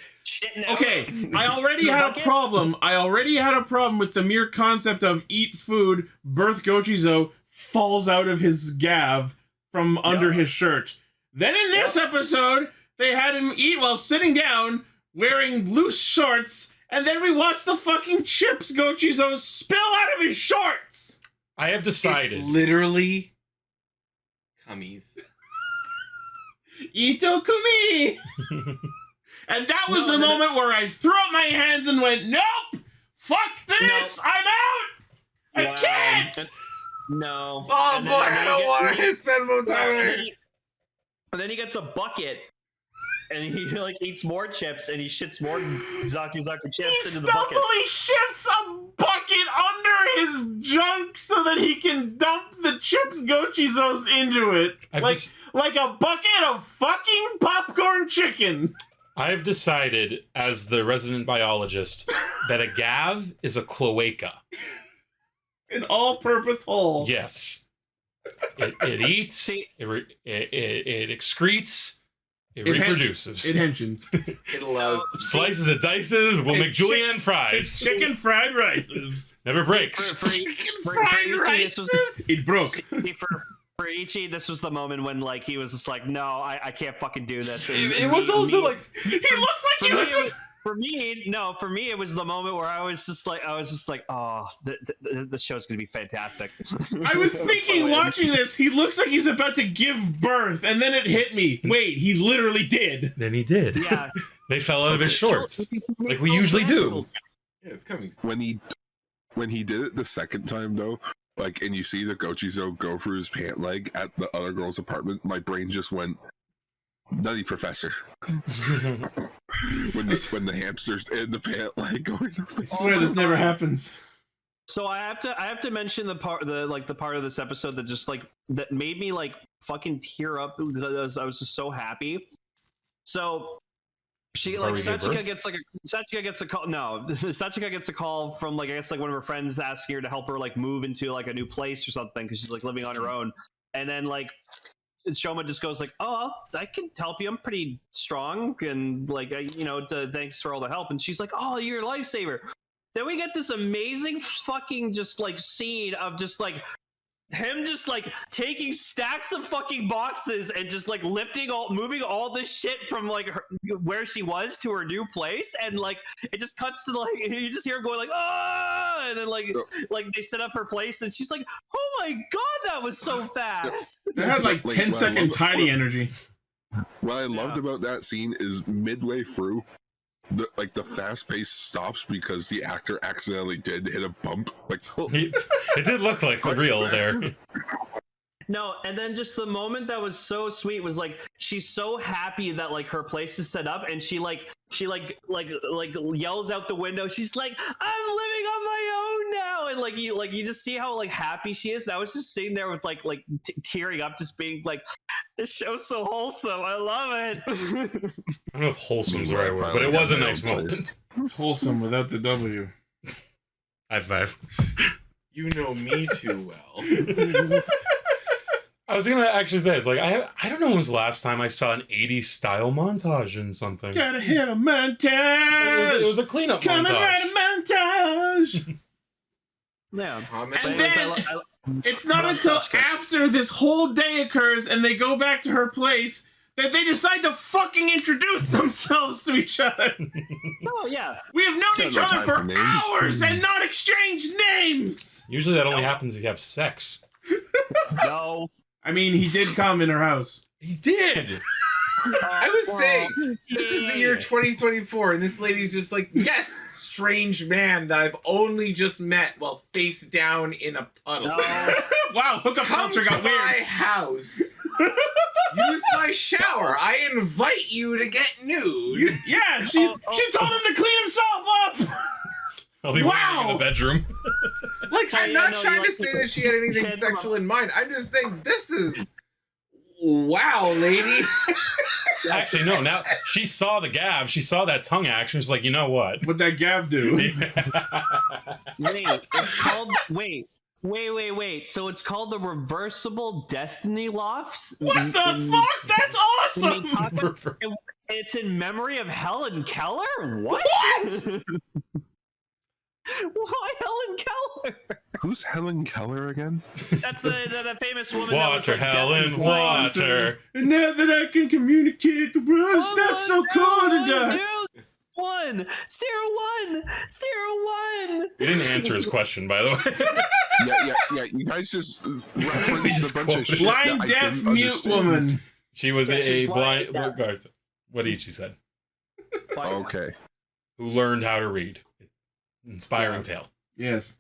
Okay, I already had a problem. I already had a problem with the mere concept of eat food, birth Gochizo falls out of his Gavv from under his shirt. Then in this episode, they had him eat while sitting down, wearing loose shorts, and then we watched the fucking chips Gochizo spill out of his shorts! I have decided. It's literally cummies. Ito kumi! And that was the moment where I threw up my hands and went, nope! Fuck this! I'm out! I can't! No. Oh boy, I don't want to spend more time there. And then he gets a bucket, and he like eats more chips, and he shits more Zaku chips into the bucket. He stealthily shifts a bucket under his junk so that he can dump the chips Gochizos into it. Like a bucket of fucking popcorn chicken. I've decided, as the resident biologist, that a Gavv is a cloaca. An all-purpose hole. Yes. It eats, it excretes, it reproduces. It hensions. It allows... Slices and dices, we'll make julienne fries. Chicken fried rices. Never breaks. It broke. For Ichi, this was the moment when like he was just like, no, I can't fucking do this. It was also like he looked like he was. For me, it was the moment where I was just like, oh, this show's gonna be fantastic. I was thinking, watching this, he looks like he's about to give birth, and then it hit me. Wait, he literally did. Then he did. Yeah. They fell out of his shorts, like we usually do. Yeah, it's coming. When he did it the second time though, like, and you see the Gochizo go through his pant leg at the other girl's apartment, my brain just went, Nutty Professor. when the hamster's in the pant leg going. I swear this never happens. So I have to mention the part of this episode that just like that made me like fucking tear up because I was just so happy. So she like Sachika gets a call. No, Sachika gets a call from like I guess like one of her friends asking her to help her like move into like a new place or something because she's like living on her own. And then like Shoma just goes like, "Oh, I can help you. I'm pretty strong and like thanks for all the help." And she's like, "Oh, you're a lifesaver." Then we get this amazing fucking just like scene of just like him just like taking stacks of fucking boxes and just like moving all this shit from like where she was to her new place, and like it just cuts to like you just hear her going like ah, and then like they set up her place and she's like, oh my god, that was so fast. They had like 10-second tiny energy. What I loved about that scene is midway through, the fast pace stops because the actor accidentally did hit a bump. Like it did look like real there. No, and then just the moment that was so sweet was like she's so happy that like her place is set up, and she yells out the window. She's like, "I'm living on my own now," and like you just see how like happy she is. And I was just sitting there with like tearing up, just being like, "This show's so wholesome. I love it." I don't know if wholesome is the right word, but it was a nice moment. It's wholesome without the W. High five. You know me too well. I was gonna actually say, it's like I don't know when was the last time I saw an 80s style montage in something. Gotta have a montage. It was a cleanup montage. Kamen Rider montage. Yeah, and then it's not until after this whole day occurs and they go back to her place that they decide to fucking introduce themselves to each other. Oh, yeah. We have known each other for names. hours and not exchanged names. Usually that only happens if you have sex. No. I mean, he did come in her house. He did. I was saying, this is the year 2024, and this lady's just like, yes, strange man that I've only just met while face down in a puddle. No. Wow, hookup Come culture to got my weird. house. Use my shower. I invite you to get nude. Yeah, she told him to clean himself up. I'll be waiting in the bedroom. Like, I'm not trying to say to that she had anything sexual in mind. I'm just saying this is... Wow, lady. Actually, no. Now she saw the Gavv. She saw that tongue action. She's like, you know what? What'd that Gavv do? Wait, it's called... Wait. So it's called the Reversible Destiny Lofts? What the fuck? That's awesome! It's in memory of Helen Keller? What? Why Helen Keller? Who's Helen Keller again? That's the famous woman. Watch her, Helen. Watch her. And now that I can communicate the words, Oh, that's so cool to die. Sarah won. You didn't answer his question, by the way. Yeah. You guys just referenced a bunch of shit. Blind, that I deaf, didn't mute understand. woman. She was Yeah, a she's blind. blind, Guys, what Ichi said. Okay. Who learned how to read? Inspiring tale. Yes.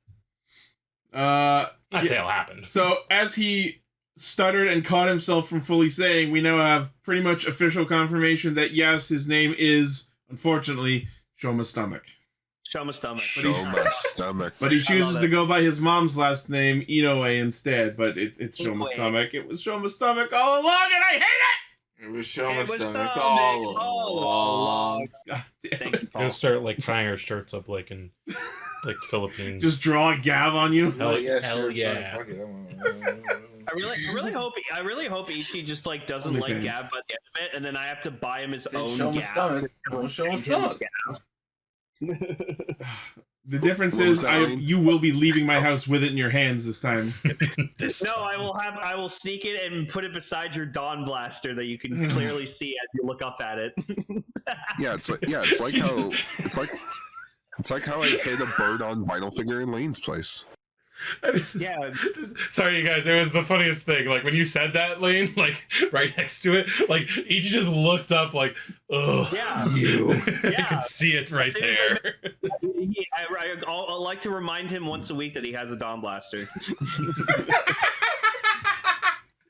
That tale happened. So as he stuttered and caught himself from fully saying, we now have pretty much official confirmation that yes, his name is, unfortunately, Shoma Stomach. Shoma Stomach. Show my stomach. But he chooses to go by his mom's last name, Inoue, instead. But it's Shoma Stomach. It was Shoma Stomach all along, and I hate it! It was Shoma Stomach Stomach all along. God damn. Thank you, Paul. Gonna start like tying our shirts up like in like Philippines. Just draw a Gavv on you. Hell, Yeah, hell sure, yeah. fuck it. I really hope Ichi just like doesn't like OnlyFans. Gavv by the end of it, and then I have to buy him his Say own Shoma Gavv. Stomach. Shoma Stomach. The difference What was is, that, Lane? you will be leaving my house with it in your hands this time. No, I will sneak it and put it beside your Dawn Blaster that you can clearly see as you look up at it. It's like how I hid a bird on vinyl figure in Lane's place. Yeah. Sorry, you guys. It was the funniest thing. Like when you said that, Lane, like right next to it, like Ichi just looked up, like, ugh. Yeah. You. I Yeah. could see it right there. I'll like to remind him once a week that he has a Dawn Blaster.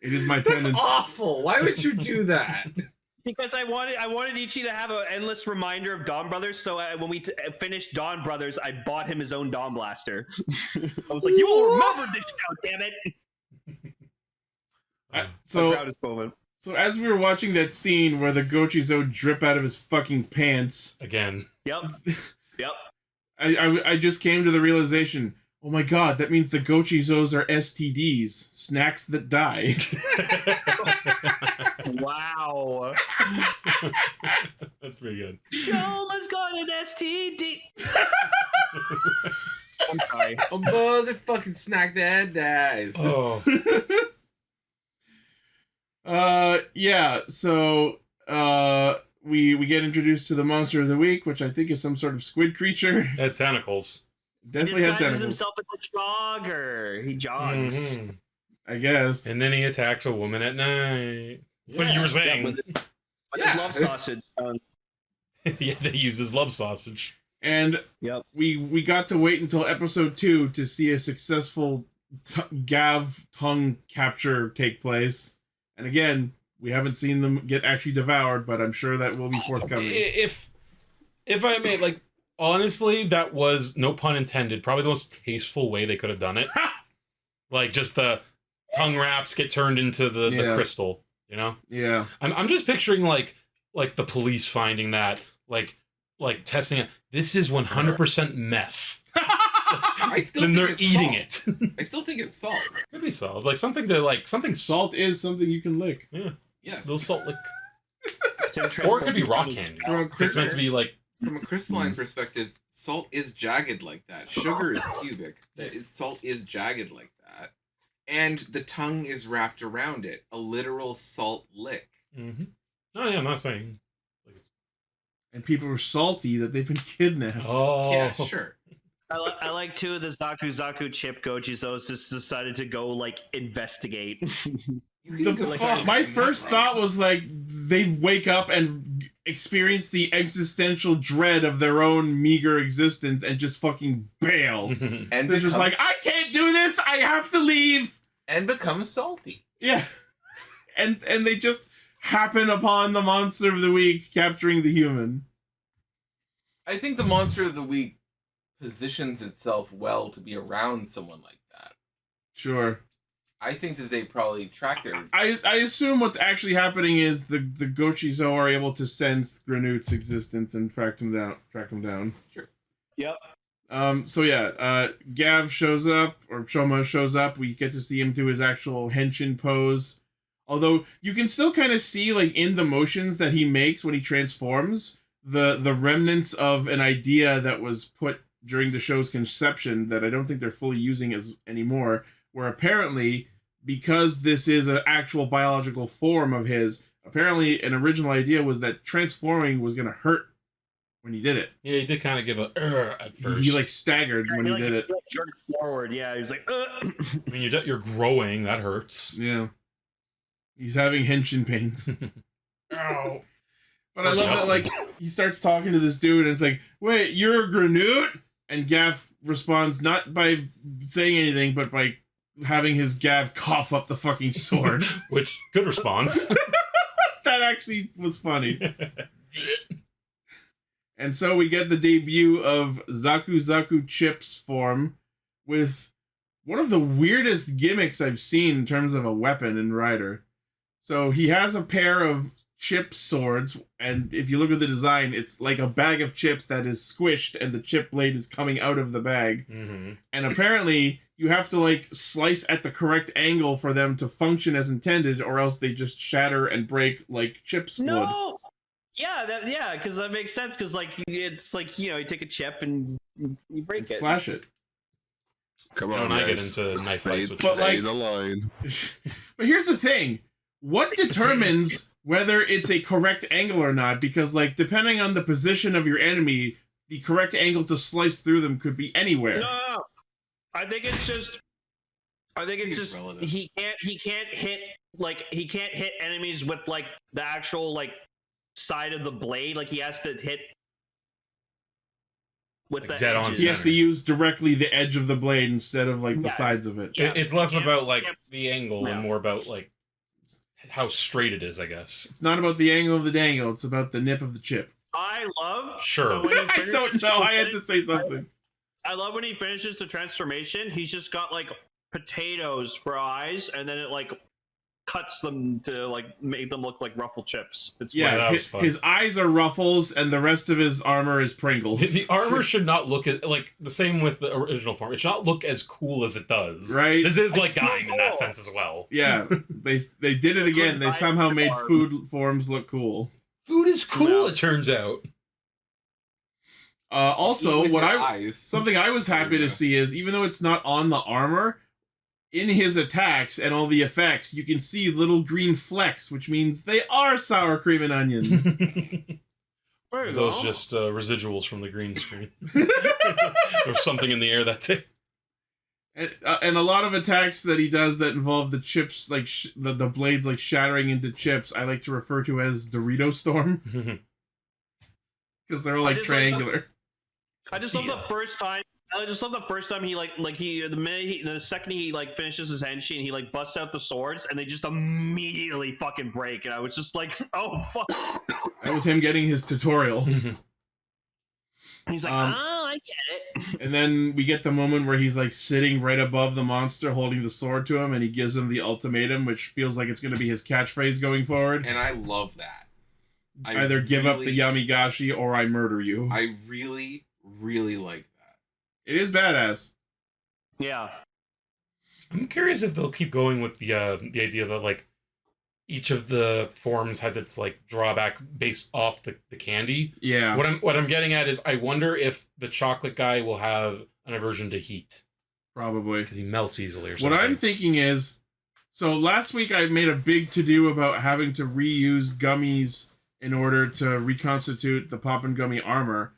It is my That's penance. awful. Why would you do that? Because I wanted Ichi to have an endless reminder of Dawn Brothers, so when we finished Dawn Brothers, I bought him his own Dawn Blaster. I was like, you will remember this now, damn it! So, proudest moment. so as we were watching that scene where the Gochizo drip out of his fucking pants, Again. Yep. I just came to the realization, oh my god, that means the Gochizos are STDs, snacks that die. Wow. That's pretty good. Shoma's got an STD. I'm sorry. A motherfucking snack that dies. Oh. Yeah, so we get introduced to the monster of the week, which I think is some sort of squid creature. It had tentacles. Definitely He has disguises tentacles. himself as a jogger. He jogs. Mhm. I guess. And then he attacks a woman at night. That's what you were saying. With his love sausage. Yeah, they used his love sausage. And Yep. we got to wait until episode 2 to see a successful Gavv tongue capture take place. And again, we haven't seen them get actually devoured, but I'm sure that will be forthcoming. If I may, like, honestly, that was, no pun intended, probably the most tasteful way they could have done it. Like, just the tongue wraps get turned into the crystal, you know? Yeah. I'm just picturing, like the police finding that, like testing it. This is 100% meth. I still Then think they're it's eating salt. it. I still think it's salt. Could be salt. It's like something to, something Salt is something you can lick. Yeah. Yes. Little salt lick. Or it could be rock candy. It's meant to be like... From a crystalline perspective, salt is jagged like that. Sugar is cubic. Salt is jagged like that. And the tongue is wrapped around it. A literal salt lick. Mm-hmm. Oh yeah, I'm not saying. And people were salty that they've been kidnapped. Oh, Yeah, sure. I like two of the Zaku chip Gochis, though, just decided to go, like, investigate. My first thought was, like, they wake up and experience the existential dread of their own meager existence and just fucking bail. And they're just like, I can't do this, I have to leave! And become salty. Yeah. and they just happen upon the monster of the week capturing the human. I think the monster of the week positions itself well to be around someone like that. Sure. I think that they probably track their... I assume what's actually happening is the Gochizo are able to sense Granut's existence and track them down. Sure. Yep. So yeah, Gavv shows up, or Shoma shows up. We get to see him do his actual henshin pose. Although you can still kind of see, like, in the motions that he makes when he transforms, the remnants of an idea that was put during the show's conception that I don't think they're fully using anymore, where apparently, because this is an actual biological form of his, apparently an original idea was that transforming was going to hurt when he did it. Yeah, he did kind of give a at first. He like staggered when he did it. He jerked forward, yeah. He was like, I mean, you're growing, that hurts. Yeah. He's having henshin pains. Ow. But I love that, like, he starts talking to this dude, and it's like, wait, you're a Granut? And Gavv responds not by saying anything, but by having his Gavv cough up the fucking sword. Which, good response. That actually was funny. And so we get the debut of Zaku Chip's form with one of the weirdest gimmicks I've seen in terms of a weapon in Rider. So he has a pair of chip swords, and if you look at the design, it's like a bag of chips that is squished and the chip blade is coming out of the bag. Mm-hmm. And apparently you have to, like, slice at the correct angle for them to function as intended, or else they just shatter and break like chips would. no! Yeah, because that makes sense, because, like, it's like, you know, you take a chip and you break it. Slash it. Come on, I get guys. into knife Say- fights with say like- the line. But here's the thing. What determines whether it's a correct angle or not? Because, like, depending on the position of your enemy, the correct angle to slice through them could be anywhere. No. I think it's just relative. he can't hit enemies with, like, the actual, like, side of the blade. Like, he has to hit with Like the dead on edges. He has to use directly the edge of the blade instead of, like, the Yeah. sides of it. Yeah. It's less Yeah. about, like, Yeah. the angle and more about, like, how straight it is, I guess. It's not about the angle of the dangle, it's about the nip of the chip. I love Sure. when he I don't know, I had to say something. I love when he finishes the transformation. He's just got, like, potatoes for eyes, and then it, like, cuts them to, like, make them look like ruffle chips. It's Yeah, that was his, fun. his eyes are Ruffles, and the rest of his armor is Pringles. The armor should not look like the same with the original form. It should not look as cool as it does. Right? This is like I Gaim in that know. sense as well. Yeah, they did it again. They somehow made food forms look cool. Food is cool, No. it turns out. Also, With what your I eyes. something I was happy to see is, even though it's not on the armor, in his attacks and all the effects, you can see little green flecks, which means they are sour cream and onion. There you Those go. just residuals from the green screen. There was something in the air that day. And a lot of attacks that he does that involve the chips, like the blades, like shattering into chips, I like to refer to as Dorito Storm, because they're like just triangular. I just love the first time. I just love the first time he the second he like finishes his henshin, he like busts out the swords and they just immediately fucking break, and I was just like, oh fuck. That was him getting his tutorial. He's like, oh, I get it. And then we get the moment where he's like sitting right above the monster holding the sword to him, and he gives him the ultimatum, which feels like it's going to be his catchphrase going forward. And I love that. Either give up the Yamigashi or I murder you. I really, really like that. It is badass. Yeah. I'm curious if they'll keep going with the idea that like each of the forms has its like drawback based off the candy. Yeah. What I'm getting at is I wonder if the chocolate guy will have an aversion to heat. Probably. Because he melts easily or something. What I'm thinking is So last week I made a big to-do about having to reuse gummies in order to reconstitute the Poppin' Gummy armor.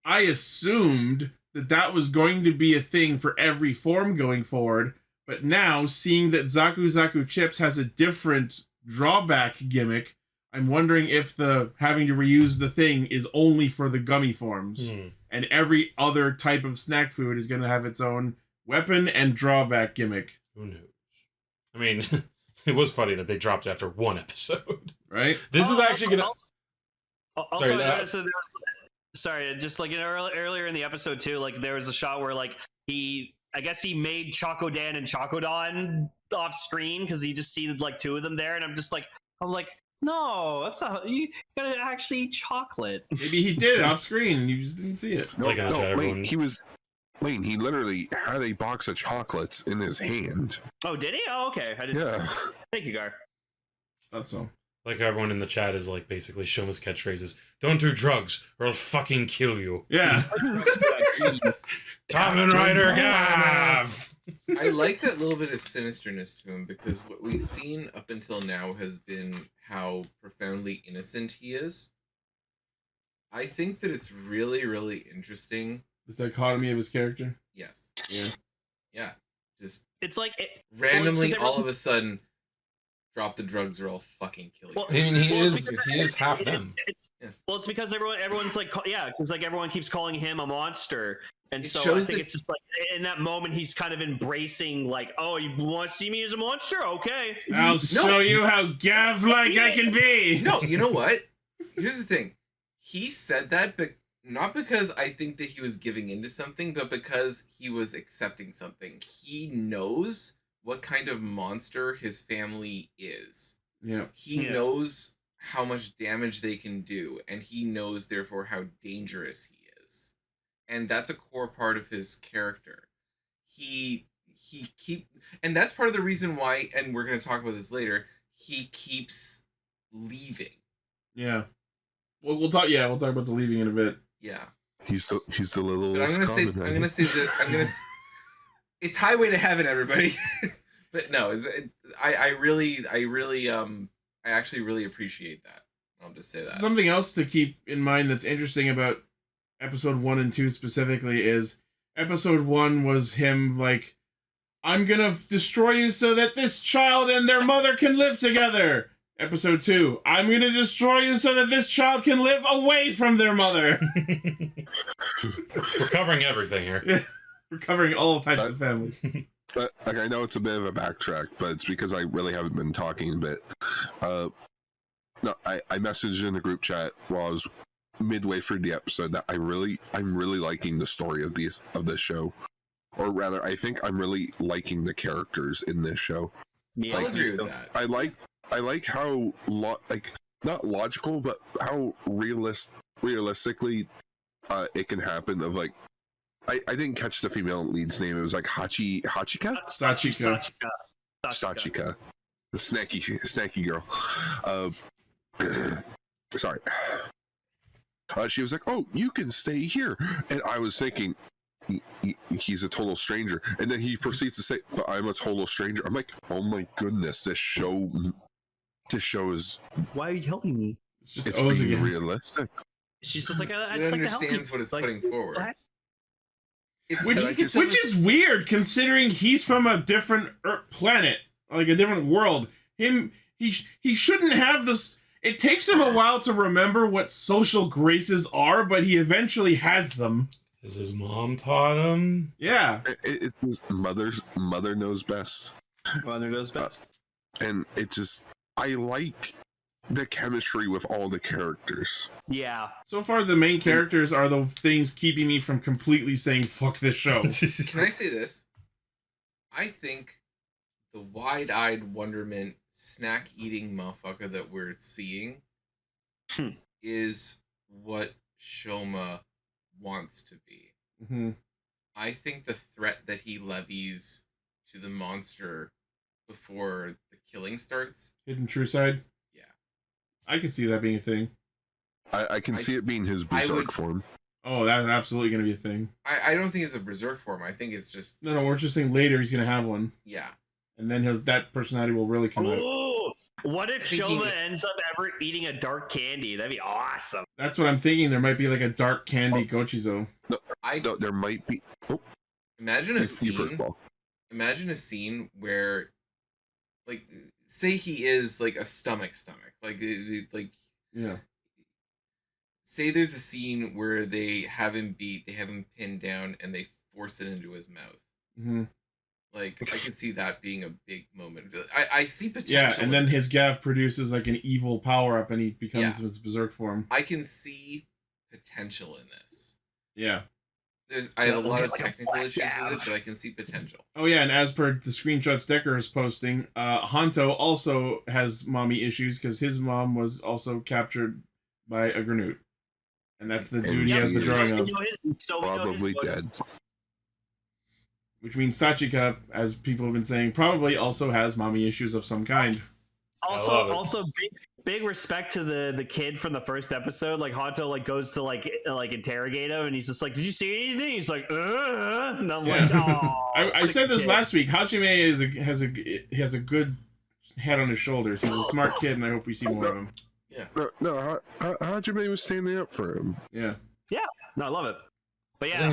I assumed that was going to be a thing for every form going forward, but now, seeing that Zaku Zaku Chips has a different drawback gimmick, I'm wondering if the having to reuse the thing is only for the gummy forms, and every other type of snack food is going to have its own weapon and drawback gimmick. Who knows? I mean, it was funny that they dropped after one episode. Right? This is actually going to... Sorry, just like earlier in the episode too, like there was a shot where like I guess he made Choco Dan and Choco Don off screen because he just see like two of them there, and I'm like, no, that's not. You gotta actually eat chocolate. Maybe he did it off screen and you just didn't see it. No, wait, he literally had a box of chocolates in his hand. Oh, did he? Oh, okay. I didn't. Yeah. Thank you, Gar. That's all. Like everyone in the chat is like basically Shoma's catchphrases. Don't do drugs or I'll fucking kill you. Yeah. Kamen Rider Gavv! I like that little bit of sinisterness to him because what we've seen up until now has been how profoundly innocent he is. I think that it's really, really interesting. The dichotomy of his character? Yes. Yeah. Yeah. Just it's like randomly all of a sudden drop the drugs or I'll fucking kill you. Well, I mean, he is half them. Well, it's because everyone's like, yeah, because like everyone keeps calling him a monster, and so I think it's just like in that moment he's kind of embracing like, oh, you want to see me as a monster? Okay, I'll show you how Gav-like I can be. No, you know what? Here's the thing. He said that, but not because I think that he was giving into something, but because he was accepting something. He knows what kind of monster his family is. Yeah. He knows how much damage they can do, and he knows therefore how dangerous he is. And that's a core part of his character. And that's part of the reason why, and we're going to talk about this later, he keeps leaving. Yeah. Well, we'll talk about the leaving in a bit. Yeah. He's the little. But I'm gonna say it's highway to heaven, everybody. But no, I actually really appreciate that. I'll just say that. Something else to keep in mind that's interesting about episode 1 and 2 specifically is episode 1 was him like, I'm gonna destroy you so that this child and their mother can live together. Episode 2, I'm gonna destroy you so that this child can live away from their mother. We're covering everything here. Yeah, we're covering all types of families. But like, I know it's a bit of a backtrack, but it's because I really haven't been talking a bit. No, I messaged in the group chat while I was midway through the episode that I'm really liking the story of this show, or rather, I think I'm really liking the characters in this show. Yeah, I'll agree with that. I like how not logical, but how realistically it can happen. Of like, I didn't catch the female lead's name. It was like Hachika? Sachika. The snacky girl. Sorry. She was like, oh, you can stay here. And I was thinking, he's a total stranger. And then he proceeds to say, but I'm a total stranger. I'm like, oh my goodness, this show is... Why are you helping me? It's being realistic. She's just like, I just like understands what it's putting forward. Which is weird, considering he's from a different planet, like a different world. He shouldn't have this. It takes him a while to remember what social graces are, but he eventually has them. Has his mom taught him? Yeah. It's mother knows best. Mother knows best. And it just, I like the chemistry with all the characters. Yeah. So far, the main characters are the things keeping me from completely saying fuck this show. Can I say this? I think the wide-eyed wonderment snack-eating motherfucker that we're seeing is what Shoma wants to be. Mm-hmm. I think the threat that he levies to the monster before the killing starts... Hidden True Side? Yeah. I can see that being a thing. I can see it being his berserk form. Oh, that's absolutely going to be a thing. I don't think it's a berserk form. I think it's just... No, we're just saying later he's going to have one. Yeah. and then that personality will really come out. Ooh, what if Shoma ends up ever eating a dark candy? That'd be awesome. That's what I'm thinking. There might be like a dark candy Gochizo. No, there might be. Oh. Imagine a scene. Imagine a scene where, like, say he is like a stomach, like yeah. Say there's a scene where they have him pinned down, and they force it into his mouth. Mm-hmm. Like, I could see that being a big moment. I see potential. Yeah, and then his Gavv produces like an evil power up, and he becomes his berserk form. I can see potential in this. Yeah. I have a lot of technical issues with it, but I can see potential. Oh yeah, and as per the screenshots Decker is posting, Hanto also has mommy issues because his mom was also captured by a Granute. And that's the dude he has the drawing of. Probably dead. Which means Sachika, as people have been saying, probably also has mommy issues of some kind. Also, big respect to the kid from the first episode. Like Hanto like goes to like interrogate him, and he's just like, "Did you see anything?" He's like, and I'm like, "Oh." I said this last week. Hajime has a good head on his shoulders. He's a smart kid, and I hope we see more of him. Yeah. No, Hajime was standing up for him. Yeah. Yeah. No, I love it. But yeah,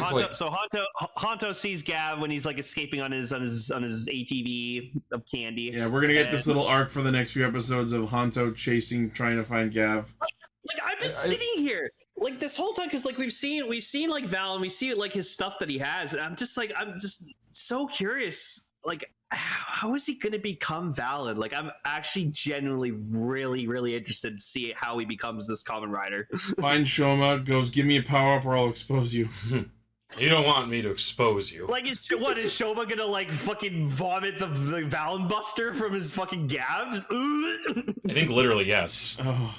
Hanto sees Gavv when he's like escaping on his ATV of candy. Yeah, we're gonna get this little arc for the next few episodes of Hanto trying to find Gavv. Like I'm just sitting here like this whole time because like we've seen like Val and we see like his stuff that he has, and I'm just so curious. Like, how is he gonna become Valid? Like, I'm actually genuinely really, really interested to see how he becomes this Kamen Rider. Find Shoma, goes, give me a power up or I'll expose you. You don't want me to expose you. Like, is Shoma gonna like fucking vomit the Valen Buster from his fucking Gavv? Just, I think literally yes. Oh,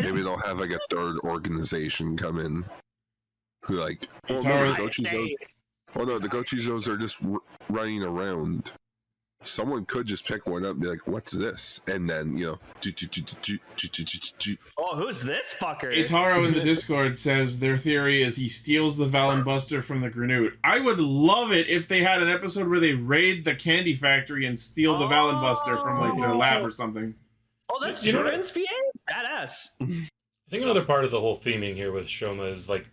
maybe they'll have like a third organization come in who like, the Gochizos are just running around. Someone could just pick one up and be like, "What's this?" And then oh, who's this fucker? Itaro in the Discord says their theory is he steals the Valen Buster from the Granute. I would love it if they had an episode where they raid the candy factory and steal the Valen Buster from like their lab or something. Oh, that's Jordan's VA? Badass. I think another part of the whole theming here with Shoma is like,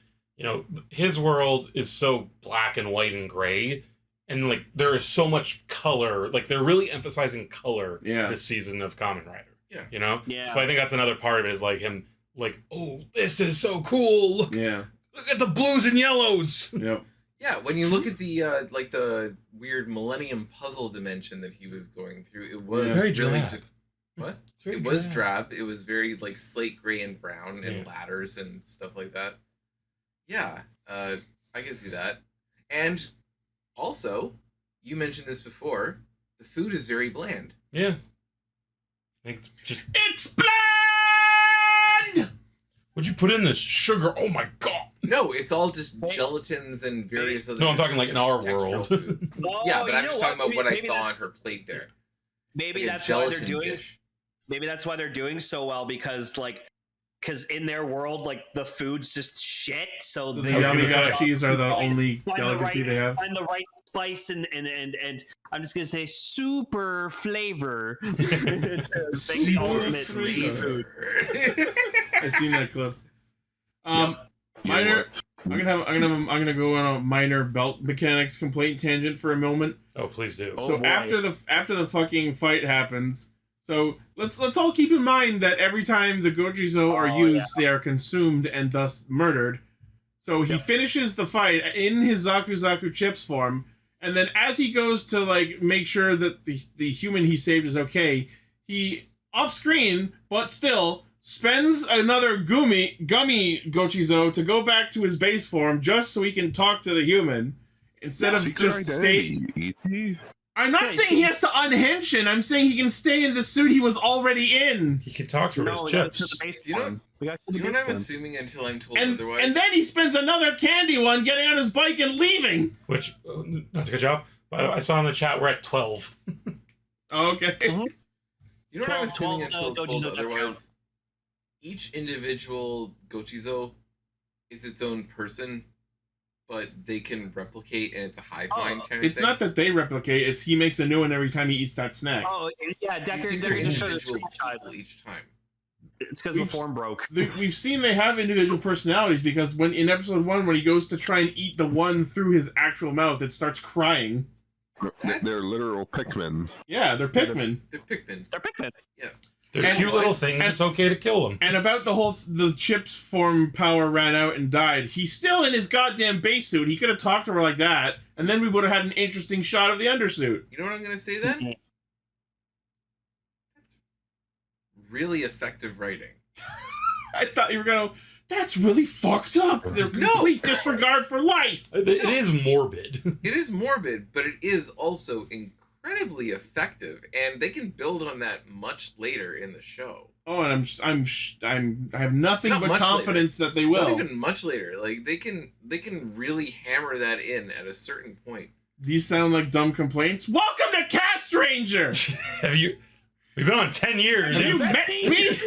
his world is so black and white and gray, and like there is so much color. Like they're really emphasizing color this season of Kamen Rider. Yeah. Yeah. So I think that's another part of it is like him, like, oh, this is so cool. Look at the blues and yellows. Yep. Yeah, when you look at the like the weird Millennium Puzzle dimension that he was going through, it was very really drab. just what? It was drab. It was very like slate gray and brown and ladders and stuff like that. Yeah, I can see that. And also, you mentioned this before, the food is very bland. Yeah. I think it's bland! What'd you put in this? Sugar. Oh my god. No, it's all just gelatins and various other... No, I'm talking like in our world. Yeah, but I'm just talking about what I saw on her plate there. Maybe that's why they're doing... Maybe that's why they're doing so well, because in their world, like, the food's just shit, so the Yamagashis are the only delicacy they have. Find the right spice and I'm just gonna say super flavor. Super flavor. I've seen that clip. Minor. I'm gonna go on a minor belt mechanics complaint tangent for a moment. Oh, please do. So after the fucking fight happens. So let's all keep in mind that every time the Gochizo are used, they are consumed and thus murdered. So he finishes the fight in his Zaku Chips form, and then as he goes to like make sure that the human he saved is okay, he off screen but still spends another gummy Gochizo to go back to his base form just so he can talk to the human instead of just stay. I'm not saying he has to unhension. I'm saying he can stay in the suit he was already in. He can talk to his chips. Do you know what I'm assuming until I'm told otherwise? And then he spends another candy one getting on his bike and leaving. Which, not to cut you off, but I saw in the chat we're at 12. Okay. You know what I'm assuming until told otherwise? Each individual Gochizo is its own person. but they can replicate, and it's a hive mind kind of It's thing. not that they replicate; it's he makes a new one every time he eats that snack. Oh yeah, Do you Decker. think They're they're gonna show the individual screenshot. people each time? It's because the form broke. We've seen they have individual personalities because when in episode 1, when he goes to try and eat the one through his actual mouth, it starts crying. They're literal Pikmin. Yeah, they're Pikmin. They're Pikmin. They're Pikmin. Yeah. They're cute little things. It's okay to kill them. And about the chip's form power ran out and died. He's still in his goddamn base suit. He could have talked to her like that, and then we would have had an interesting shot of the undersuit. You know what I'm gonna say then? That's really effective writing. I thought you were gonna. That's really fucked up. They're complete disregard for life. It is morbid. It is morbid, but it is also incredibly effective, and they can build on that much later in the show. Oh, and I have nothing Not but much confidence that they will. Not even much later. Like they can really hammer that in at a certain point. These sound like dumb complaints. Welcome to Castranger. We've been on 10 years. Have you met me?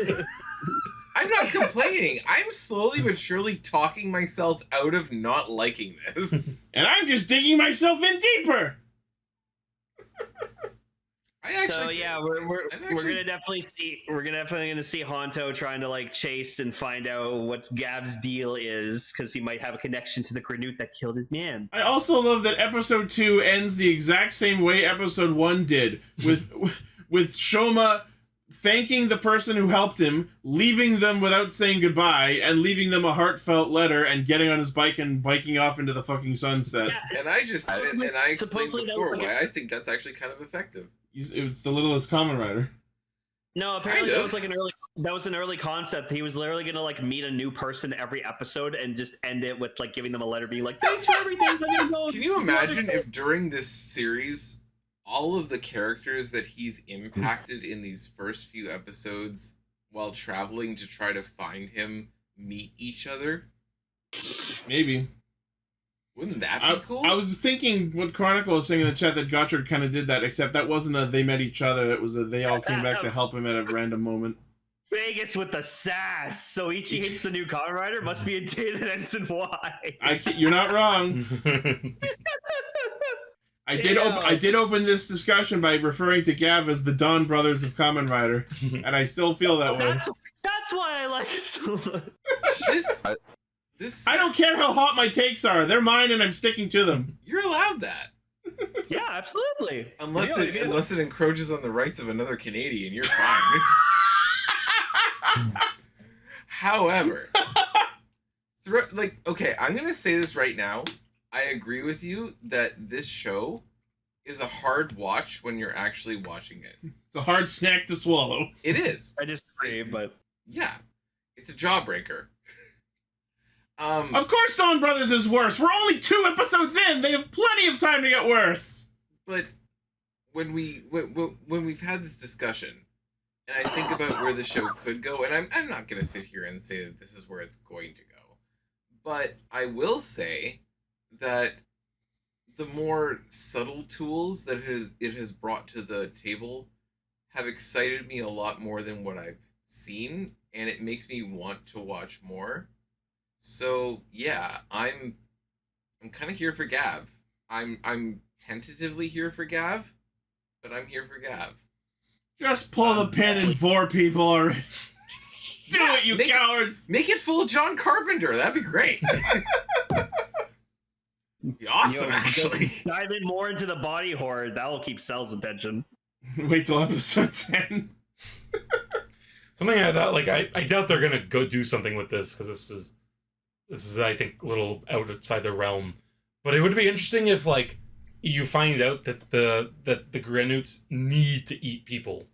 I'm not complaining. I'm slowly but surely talking myself out of not liking this. And I'm just digging myself in deeper. So yeah, we're gonna definitely see Honto trying to like chase and find out what's Gav's deal is, because he might have a connection to the Granute that killed his man. I also love that episode 2 ends the exact same way episode 1 did, with Shoma thanking the person who helped him, leaving them without saying goodbye, and leaving them a heartfelt letter, and getting on his bike and biking off into the fucking sunset. Yeah, and I explained before why I think that's actually kind of effective. It's the littlest Kamen Rider. No, apparently that was like an early concept. He was literally gonna like meet a new person every episode and just end it with like giving them a letter being like, "Thanks for everything." I'm gonna go. Can you imagine if during this series, all of the characters that he's impacted in these first few episodes while traveling to try to find him meet each other? Maybe. Wouldn't that be cool? I was thinking what Chronicle was saying in the chat that Gotchard kind of did that, except that wasn't a they met each other. It was a they all came back to help him at a random moment. Vegas with the sass. So Ichi hits the new Kamen Rider. Must be a day that ends in Y. You're not wrong. I did open this discussion by referring to Gavv as the Don brothers of Kamen Rider, and I still feel that way. That's why I like it so much. I don't care how hot my takes are. They're mine, and I'm sticking to them. You're allowed that. Yeah, absolutely. Unless it encroaches on the rights of another Canadian, you're fine. However, okay, I'm gonna say this right now. I agree with you that this show is a hard watch when you're actually watching it. It's a hard snack to swallow. It is. I disagree, but yeah, it's a jawbreaker. Of course, Don Brothers is worse. We're only 2 episodes in. They have plenty of time to get worse. But when we've had this discussion, and I think about where the show could go, and I'm not gonna sit here and say that this is where it's going to go, but I will say that the more subtle tools that it has brought to the table have excited me a lot more than what I've seen, and it makes me want to watch more. So yeah, I'm kind of here for Gavv. I'm tentatively here for Gavv, but I'm here for Gavv. Just pull the pin and 4 people already. Do it, you cowards! Make it full of John Carpenter. That'd be great. Be awesome, actually. Dive in more into the body horror. That will keep Cell's attention. Wait till episode 10. Something I thought, like, I doubt they're gonna go do something with this, because this is I think a little outside the realm. But it would be interesting if like you find out that the Granutes need to eat people.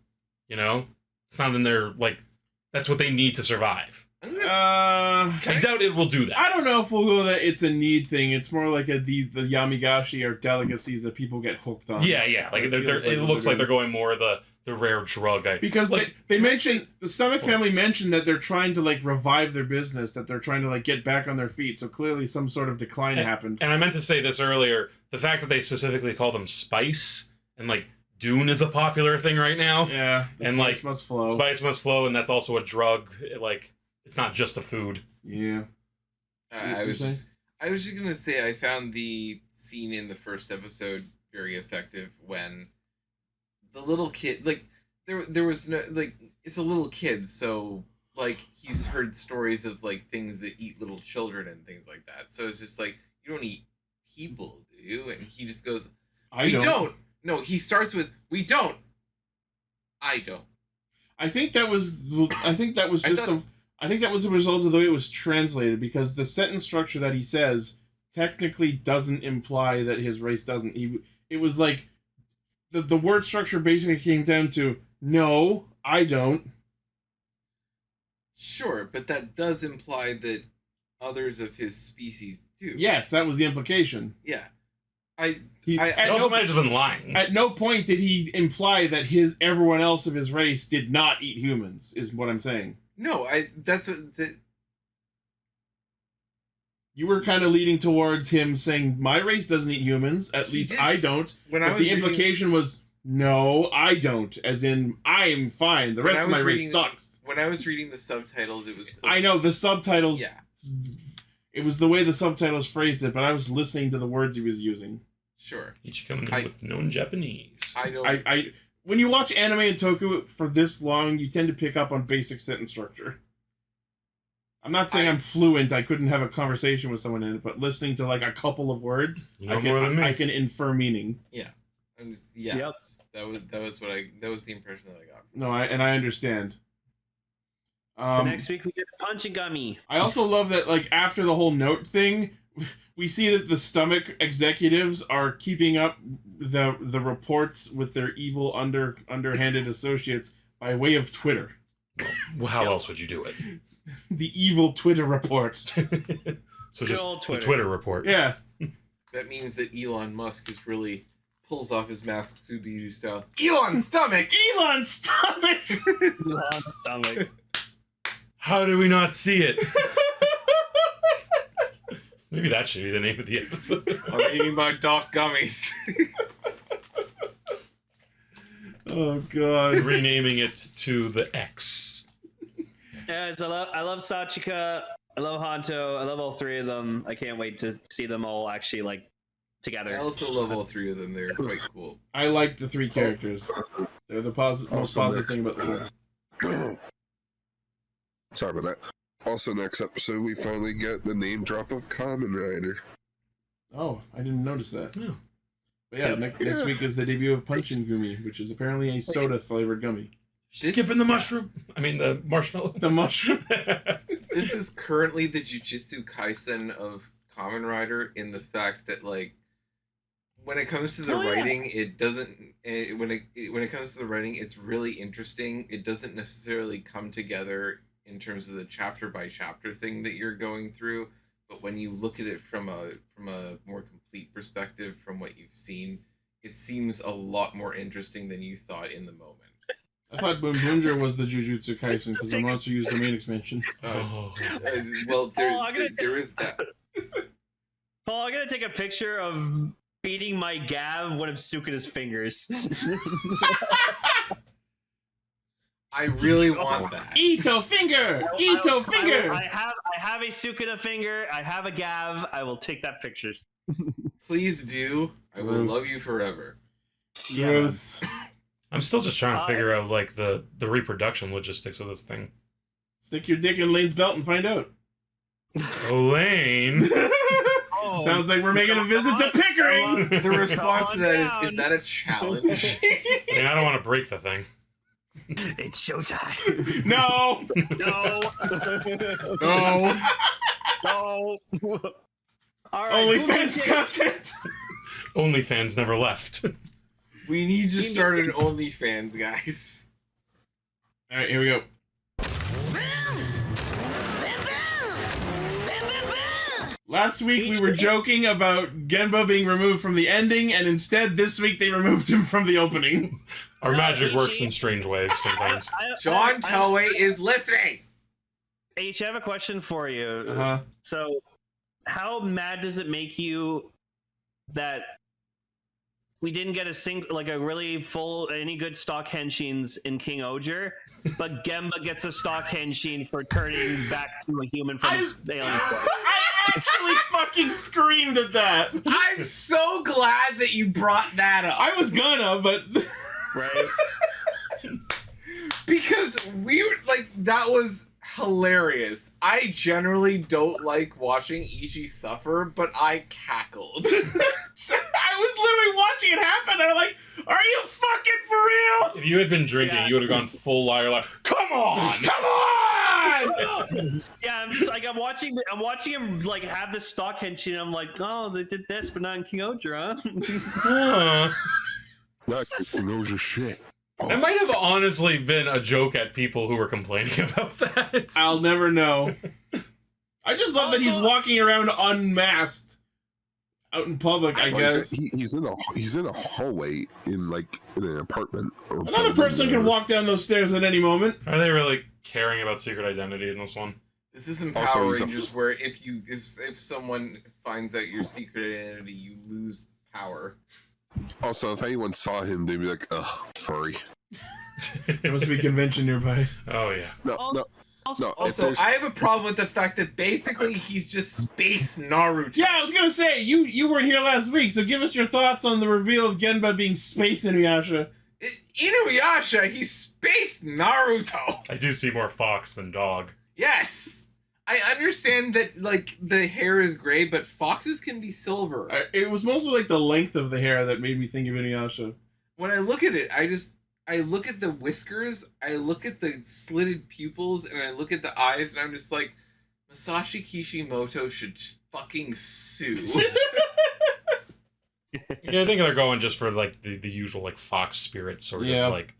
You know, it's not in their like that's what they need to survive. I doubt it will do that. I don't know if we'll go that it's a need thing. It's more like the Yamigashi are delicacies that people get hooked on. Yeah. Like it looks like they're going more the rare drug. Because like, they mentioned, the Stomach family mentioned that they're trying to like revive their business, that they're trying to like get back on their feet. So clearly some sort of decline happened. And I meant to say this earlier, the fact that they specifically call them spice and like Dune is a popular thing right now. Yeah. And spice like must flow. Spice must flow, and that's also a drug. Like it's not just a food. Yeah. I I was just gonna say I found the scene in the first episode very effective when the little kid, like, there was no, like, it's a little kid, so, like, he's heard stories of, like, things that eat little children and things like that. So it's just like, you don't eat people, do you? And he just goes, we don't. No, he starts with, we don't. I don't. I think that was a result of the way it was translated, because the sentence structure that he says technically doesn't imply that his race doesn't. It was like the word structure basically came down to, no, I don't. Sure, but that does imply that others of his species do. Yes, that was the implication. Yeah. He also might have been lying. At no point did he imply that everyone else of his race did not eat humans, is what I'm saying. No, that's what you were kind of leading towards him saying, my race doesn't eat humans, at least I don't. But the implication was, no, I don't, as in, I'm fine, the rest of my race sucks. When I was reading the subtitles, it was close. I know, the subtitles, yeah. It was the way the subtitles phrased it, but I was listening to the words he was using. Sure. Each coming in with known Japanese. I know. When you watch anime and toku for this long, you tend to pick up on basic sentence structure. I'm not saying I'm fluent, I couldn't have a conversation with someone in it, but listening to like a couple of words, I can infer meaning. Yeah. Yep. That was the impression that I got. No, I understand. So next week we get Punching Gummy. I also love that, like, after the whole note thing, we see that the stomach executives are keeping up the reports with their evil underhanded associates by way of Twitter. Well, how else would you do it? The evil Twitter report. So just the Twitter report. Yeah. That means that Elon Musk is really pulls off his mask Subaru style. Elon's stomach! Elon's stomach! Elon's stomach. How do we not see it? Maybe that should be the name of the episode. I'm eating my Doc gummies. Oh god. Renaming it to the X. Yes, I love Sachika. I love Hanto. I love all three of them. I can't wait to see them all actually like together. I also love all three of them. They're quite cool. I like the three characters. They're the most positive thing about the show. Sorry about that. Also, next episode, we finally get the name drop of Kamen Rider. Oh, I didn't notice that. Yeah. But yeah, next week is the debut of Punchin Gumi, which is apparently a soda-flavored gummy. Skipping the mushroom. I mean, the marshmallow. The mushroom. This is currently the Jujutsu Kaisen of Kamen Rider in the fact that, like, when it comes to the writing, it doesn't. When it comes to the writing, it's really interesting. It doesn't necessarily come together in terms of the chapter by chapter thing that you're going through, but when you look at it from a more complete perspective from what you've seen, it seems a lot more interesting than you thought in the moment. I thought Boonboomger was the Jujutsu Kaisen because the monster used the main expansion. Well, there is that. Paul, I'm gonna take a picture of beating my Gavv one of Sukada's fingers. I really want that. Ito finger! Ito finger! I have a Sukada finger. I have a Gavv. I will take that pictures. Please do. I will love you forever. Yes. I'm still just trying to figure out like the reproduction logistics of this thing. Stick your dick in Lane's belt and find out. Oh, Lane. Sounds like we're making a visit to Pickering. The response to that is that a challenge? I mean, I don't want to break the thing. It's showtime. No. No. All right. OnlyFans content. OnlyFans never left. We need to start an OnlyFans, guys. All right, here we go. Last week we were joking about Genba being removed from the ending, and instead this week they removed him from the opening. Our magic works in strange ways sometimes. John Toei is listening. H, I have a question for you. Uh-huh. So, how mad does it make you that we didn't get a really full, any good stock henshins in King Oger, but Genba gets a stock henshin for turning back to a human from his alien form? I actually fucking fucking screamed at that. I'm so glad that you brought that up. I was gonna, but Right. Because we were like, that was hilarious. I generally don't like watching Ichi suffer, but I cackled. I was literally watching it happen. And I'm like, "Are you fucking for real?" If you had been drinking, you would have gone full liar. Like, come on, Come on! Yeah, I'm just like I'm watching him like have the stock henshin. I'm like, oh, they did this, but not in Kyojuro, huh? That knows your shit. It might have honestly been a joke at people who were complaining about that. I'll never know. I just love that he's walking around unmasked out in public. I guess he's in a hallway in an apartment. Or another person can walk down those stairs at any moment. Are they really caring about secret identity in this one? This isn't Power Rangers where if someone finds out your secret identity, you lose power. Also, if anyone saw him, they'd be like, "Ugh, furry." There must be a convention nearby. Oh yeah. No. Also, I have a problem with the fact that basically he's just Space Naruto. Yeah, I was gonna say you weren't here last week, so give us your thoughts on the reveal of Genba being Space Inuyasha. Inuyasha, he's Space Naruto. I do see more fox than dog. Yes, I understand that the hair is gray, but foxes can be silver. It was mostly like the length of the hair that made me think of Inuyasha. When I look at it, I look at the whiskers, I look at the slitted pupils, and I look at the eyes, and I'm just like, Masashi Kishimoto should fucking sue. Yeah, I think they're going just for like the usual like fox spirit sort of like.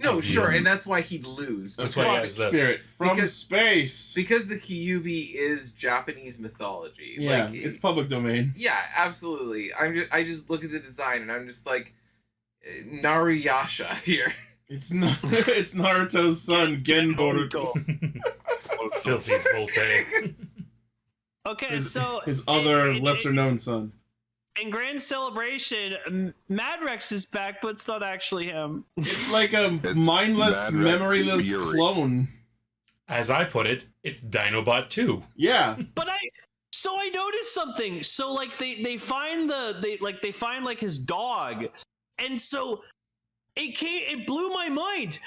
No, idea. sure, and that's why he'd lose. That's why he has that spirit from space. Because the Kyuubi is Japanese mythology. Yeah, it's public domain. Yeah, absolutely. I just look at the design and I'm just like, Naruyasha here. It's Naruto's son, Genboruto. Filthy Volpe. Okay, so his other lesser-known son. In Grand Celebration, Mad Rex is back, but it's not actually him. It's like a mindless, memoryless clone. As I put it, it's Dinobot 2. Yeah. But I noticed something. So like they find his dog, and so it blew my mind.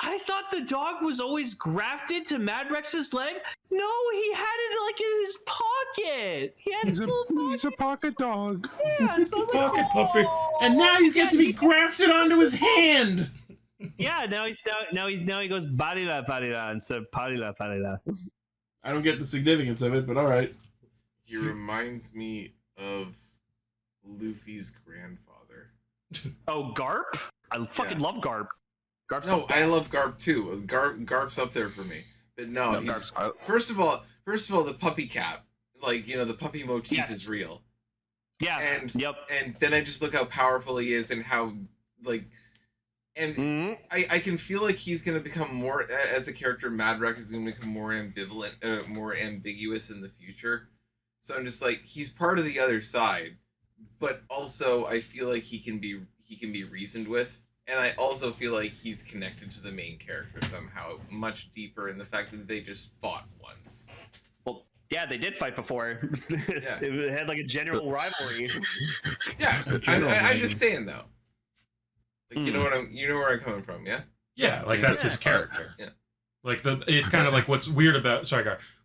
I thought the dog was always grafted to Mad Rex's leg. No, he had it like in his pocket. He's a pocket dog. Yeah, so pocket puppy. And now he's got to be grafted onto his hand. Yeah, now he goes barila instead of parila. I don't get the significance of it, but all right. He reminds me of Luffy's grandfather. Oh, Garp? I fucking love Garp. Garp's no, I love Garp too. Garp's up there for me. But no, first of all, the puppy cap, the puppy motif is real. Yeah. And then I just look how powerful he is and how I can feel like he's gonna become more as a character. Mad Rex is gonna become more ambivalent, more ambiguous in the future. So I'm just like, he's part of the other side, but also I feel like he can be reasoned with. And I also feel like he's connected to the main character somehow, much deeper in the fact that they just fought once. Well, yeah, they did fight before. Yeah. It had like a general rivalry. Yeah, I'm just saying though. Like, you know where I'm coming from, yeah? Yeah, like that's his character. Yeah. Like it's kind of like what's weird about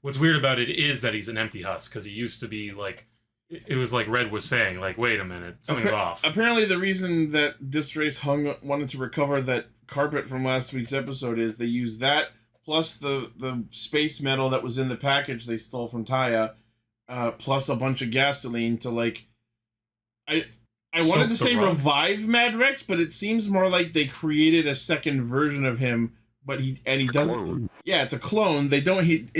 what's weird about it is that he's an empty husk because he used to be like. It was like Red was saying, like, wait a minute, something's off. Apparently the reason that Disrace wanted to recover that carpet from last week's episode is they used that, plus the space metal that was in the package they stole from Taya, plus a bunch of gasoline to, like... I wanted to say revive Mad Rex, but it seems more like they created a second version of him, but he doesn't... Clone. Yeah, it's a clone. It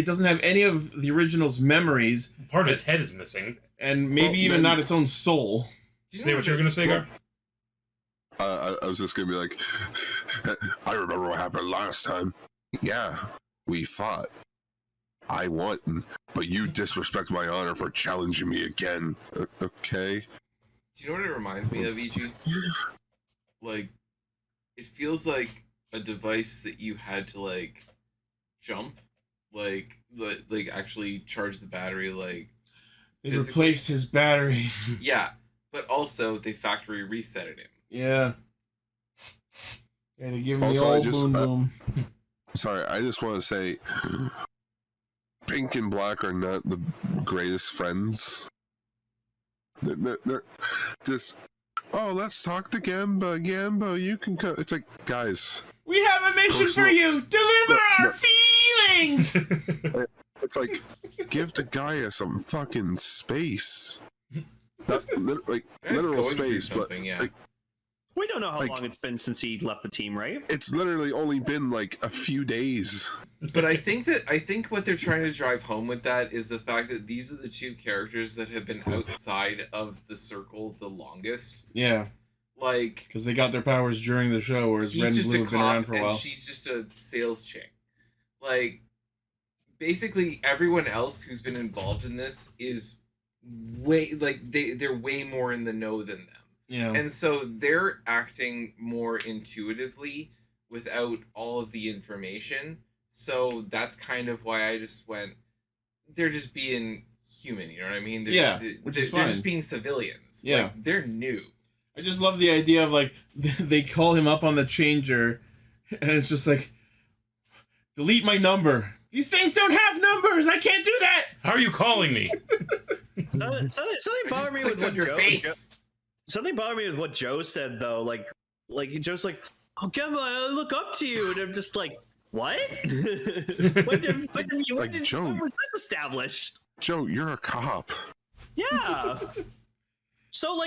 doesn't have any of the original's memories. Part of his head is missing. And maybe even not its own soul. Say what you were going to say, Gar? I was just going to be like, I remember what happened last time. Yeah, we fought. I won, but you disrespect my honor for challenging me again. Okay? Do you know what it reminds me of, Ichi? Like, it feels like a device that you had to, like, jump. Like actually charge the battery, like... They replaced his battery. Yeah, but also they factory resetted him. Yeah. And to give him the Also, old boom boom. Sorry, I just want to say, Pink and Black are not the greatest friends. They're just, oh, let's talk to Genba. Genba, you can come. It's like, guys. We have a mission for you. Deliver our feelings. It's like, give the Gaia some fucking space. Not like literal space, but like, we don't know how long it's been since he left the team, right? It's literally only been like a few days. But I think what they're trying to drive home with that is the fact that these are the two characters that have been outside of the circle the longest. Yeah. Like, because they got their powers during the show, whereas Red and Blue have been around for a while. And she's just a sales chick. Like, basically everyone else who's been involved in this is way, like, they're way more in the know than them. Yeah. And so they're acting more intuitively without all of the information. So that's kind of why I just went, they're just being human, you know what I mean? They're just being civilians. Yeah. Like, they're new. I just love the idea of, like, they call him up on the changer, and it's just like, delete my number. These things don't have numbers. I can't do that. How are you calling me? Something bothered me with what your face. Something bothered me with what Joe said, though. Like Joe's like, "Oh, Genba, I look up to you," and I'm just like, "What? when was this established?" Joe, you're a cop. Yeah. So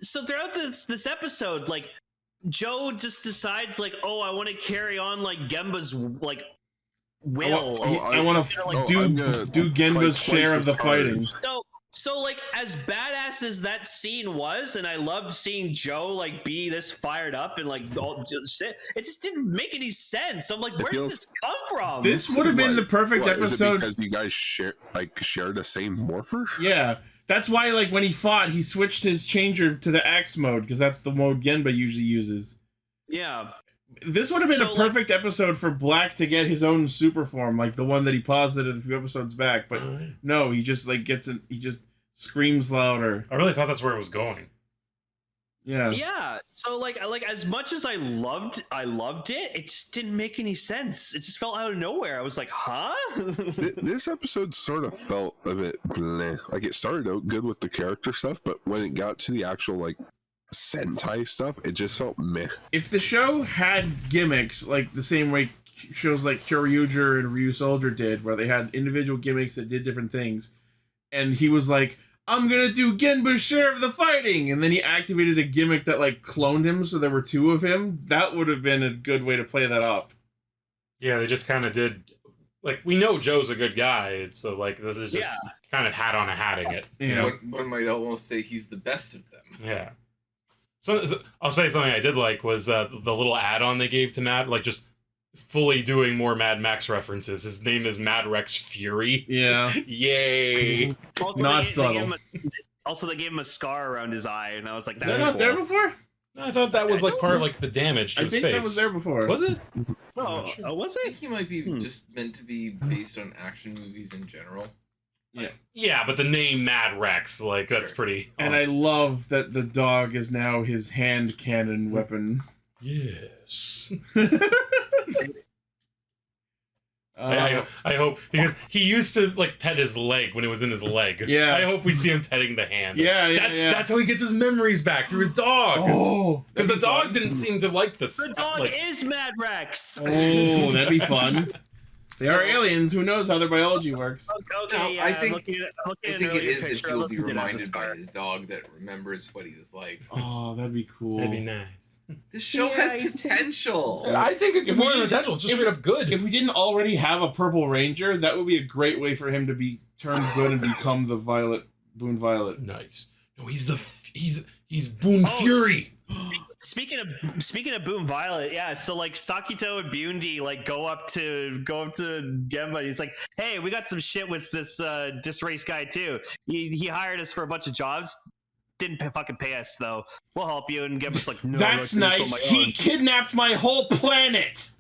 so throughout this episode, like, Joe just decides, like, oh, I want to carry on, like, Genba's, like, will. I want to do Genba's share of the fighting. So like, as badass as that scene was, and I loved seeing Joe, like, be this fired up and, like, all shit, it just didn't make any sense. I'm like, where did this come from? This would have been the perfect episode. Is it because you guys share the same morpher? Yeah. That's why, like, when he fought, he switched his changer to the X mode, because that's the mode Genba usually uses. Yeah. This would have been a perfect episode for Black to get his own super form, like the one that he posited a few episodes back. But no, he just, like, gets it. He just screams louder. I really thought that's where it was going. Yeah. Yeah. So like as much as I loved it, it just didn't make any sense. It just felt out of nowhere. I was like, huh? This episode sort of felt a bit bleh. Like, it started out good with the character stuff, but when it got to the actual, like, Sentai stuff, it just felt meh. If the show had gimmicks, like the same way shows like Kyoryuger and Ryu Soldier did, where they had individual gimmicks that did different things, and he was like, I'm gonna do Genba's share of the fighting, and then he activated a gimmick that, like, cloned him so there were two of him, that would have been a good way to play that up. Yeah, they just kind of did, like, we know Joe's a good guy, so, like, this is just kind of hat on a hatting it. You know? One might almost say he's the best of them. Yeah. So I'll say something I did like was the little add-on they gave to Mad, like, just fully doing more Mad Max references. His name is Mad Rex Fury. Yeah. Yay. Also, not subtle. They gave him a scar around his eye, and I was like, "Is that not there before?" No, I thought that was like part of, like, the damage to his face. I think that was there before. Was it? Oh, was it? I think he might be just meant to be based on action movies in general. Yeah. Yeah, but the name Mad Rex, like, that's pretty. And I love that the dog is now his hand cannon weapon. Yes. I hope, because he used to, like, pet his leg when it was in his leg. Yeah. I hope we see him petting the hand. Yeah. That's how he gets his memories back, through his dog. Oh, because the dog didn't seem to like this. The dog is Mad Rex. Oh, that'd be fun. They are aliens. Who knows how their biology works? Okay, no, I think it is that picture. he will be reminded by his dog that remembers what he was like. Oh, that'd be cool. That'd be nice. This show has potential. I think it's more than potential. It's just straight up good. If we didn't already have a Purple Ranger, that would be a great way for him to be turned good and become the Boon Violet. Nice. No, he's Boon Fury. Speaking of Boom Violet, yeah. So, like, Sakito and Bundi, like, go up to Genba. He's like, "Hey, we got some shit with this race guy too. He hired us for a bunch of jobs. Didn't fucking pay us though. We'll help you." And Genba's like, "No, that's nice. He kidnapped my whole planet."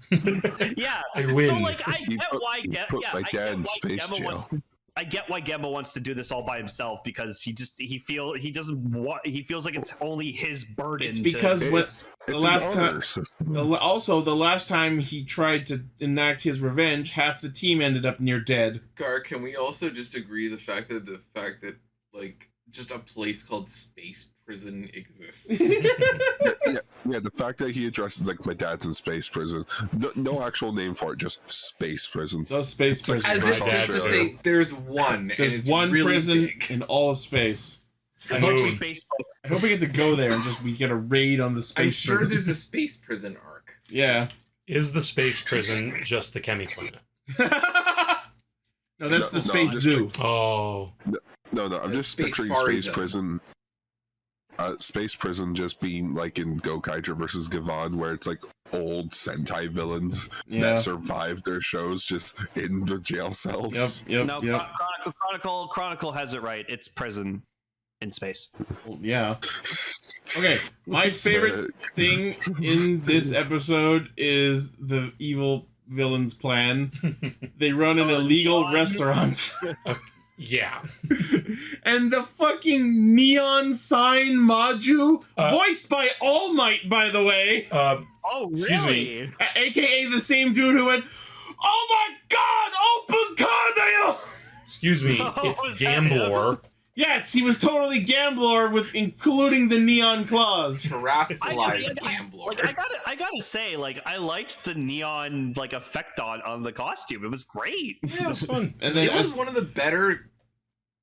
Yeah. I win. So, like, I get why Genba I get why Genba wants to do this all by himself, because he feels like it's only his burden. It's because the last time he tried to enact his revenge, half the team ended up near dead. Gar, can we also just agree the fact that like just a place called Space Prison exists? Yeah, the fact that he addresses like my dad's in space prison. No actual name for it, just space prison. No space prison. As if just to say there's one. There's and it's one really prison big. in all of space. I hope we get to go there and we get a raid on the space I'm sure prison. there's a space prison arc. Yeah. Is the space prison just the Chemi planet? No, that's the space zoo. Oh. No, I'm just picturing space prison. Space prison just being like in Gokaiger versus Gavv, where it's like old Sentai villains that survived their shows just in the jail cells. No, Chronicle has it right. It's prison in space. Well, yeah. Okay, my favorite thing in this episode is the evil villain's plan. They run an illegal restaurant. Yeah. And the fucking neon sign Maju, voiced by All Might, by the way. Oh, really? Excuse me. AKA the same dude who went, "Oh my god, open cardio!" Excuse me, it's Gambler. Yes, he was totally Gambler, with including the neon claws. Terrestrialized Gambler. I gotta say, like, I liked the neon like effect on the costume. It was great. Yeah, it was fun. And then it was one of the better.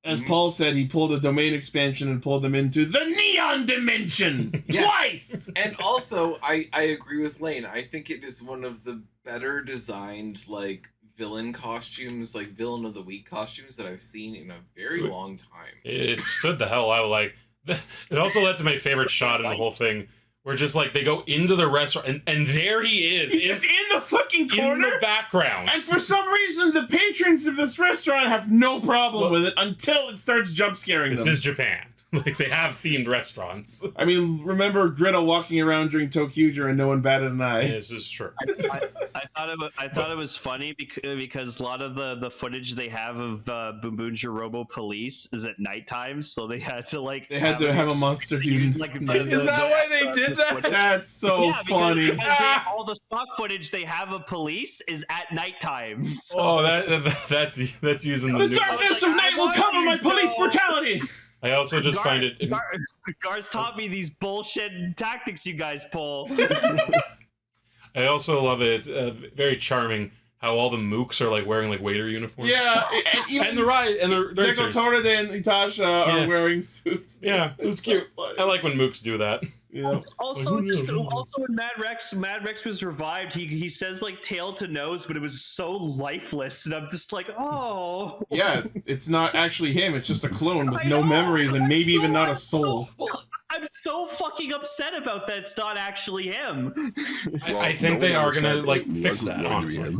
As Paul said, he pulled a domain expansion and pulled them into the neon dimension twice. And also, I agree with Lane. I think it is one of the better designed like villain costumes, like villain of the week costumes that I've seen in a very long time. It stood the hell out. Like, it also led to my favorite shot in the whole thing, where just like they go into the restaurant and there he is. He's just in the fucking corner, in the background. And for some reason, the patrons of this restaurant have no problem with it until it starts jump scaring them. This is Japan. Like, they have themed restaurants. I mean, remember Greta walking around during Tokuger and no one batted an eye. Yeah, this is true. I thought it was funny because a lot of the footage they have of Boonboomger Robo Police is at nighttime, so they had to have a monster dude. Like, is that why they did that? That's so funny. Because all the stock footage they have of police is at nighttime. So. Oh, that's using the darkness of night will cover my police brutality. I also just find it. Gar's taught me these bullshit tactics you guys pull. I also love it. It's very charming how all the mooks are like wearing like waiter uniforms. Yeah, and the racers. Tornade and Itasha are wearing suits. Yeah, it was cute. I like when mooks do that. Yeah. Also when Mad Rex was revived, he says like tail to nose, but it was so lifeless, and I'm just like, oh. Yeah, it's not actually him. It's just a clone with no memories and maybe even not a soul. I'm so fucking upset about that. It's not actually him. I think they are gonna like fix that. Honestly.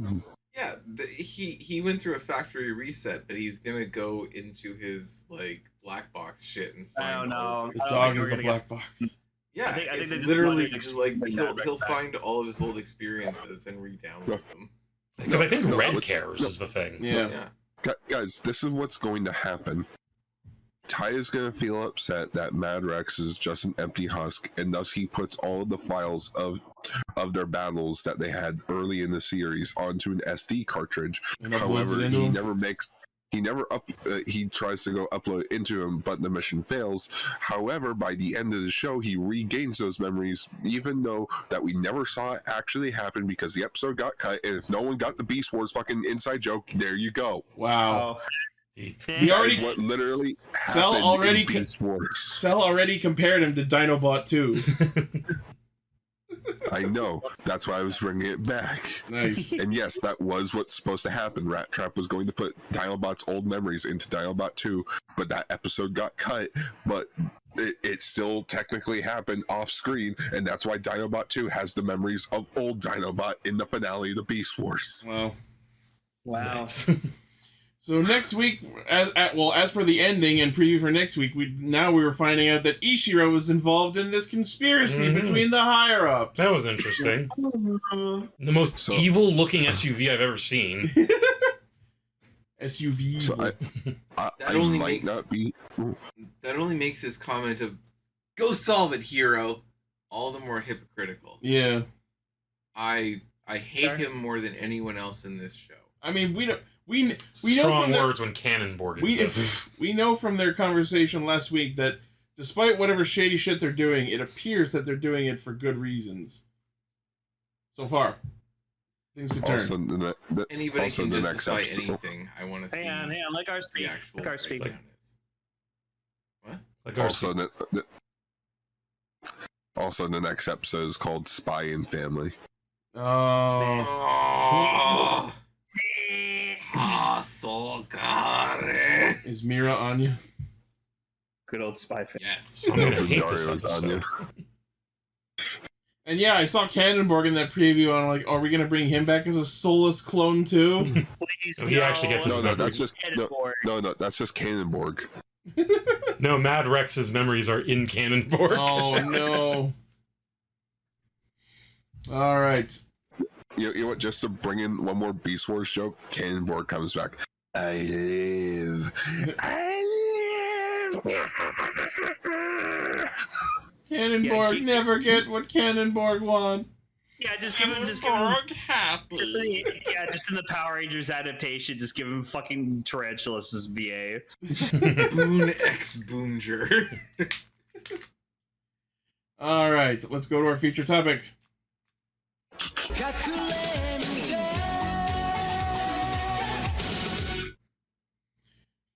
Yeah, he went through a factory reset, but he's gonna go into his like black box shit and find. I don't know. His dog is the black box. Yeah, I think it's literally like he'll find all of his old experiences and re-download them. Because I think Red cares is the thing. Yeah. Guys, this is what's going to happen. Ty is going to feel upset that Mad Rex is just an empty husk, and thus he puts all of the files of their battles that they had early in the series onto an SD cartridge. However, he tries to go upload it into him, but the mission fails. However, by the end of the show, he regains those memories, even though that we never saw it actually happen because the episode got cut, and if no one got the Beast Wars fucking inside joke, there you go. Wow. He already what literally Cell already compared him to Dinobot 2. I know. That's why I was bringing it back. Nice. And yes, that was what's supposed to happen. Rat Trap was going to put Dinobot's old memories into Dinobot 2, but that episode got cut. But it still technically happened off screen, and that's why Dinobot 2 has the memories of old Dinobot in the finale of the Beast Wars. Wow. Nice. So next week, as per the ending and preview for next week, we were finding out that Ishiro was involved in this conspiracy between the higher-ups. That was interesting. The most evil-looking SUV I've ever seen. SUV. So that only makes his comment of "Go solve it, hero," all the more hypocritical. Yeah. I hate him more than anyone else in this show. I mean, we know strong words when Cannonborg says. We know from their conversation last week that despite whatever shady shit they're doing, it appears that they're doing it for good reasons. So far, things could turn. Anybody can justify anything. I want to see. Hang on, let our speak. Let our speak. What? Like also, the next episode is called Spy and Family. Oh. So good. Is Mira Anya? Good old spy fan. Yes. I'm gonna hate this episode. And yeah, I saw Cannonborg in that preview, and I'm like, are we gonna bring him back as a soulless clone too? Please, he actually gets his memories. That's just that's just Cannonborg. No, Mad Rex's memories are in Cannonborg. Oh no. All right. You know what? Just to bring in one more Beast Wars joke, Cannonborg comes back. I live. Cannonborg never get what Cannonborg want. Yeah, just give him happy. Just in the Power Rangers adaptation, just give him fucking Tarantulas as VA. Boon X Boomger. All right, let's go to our feature topic.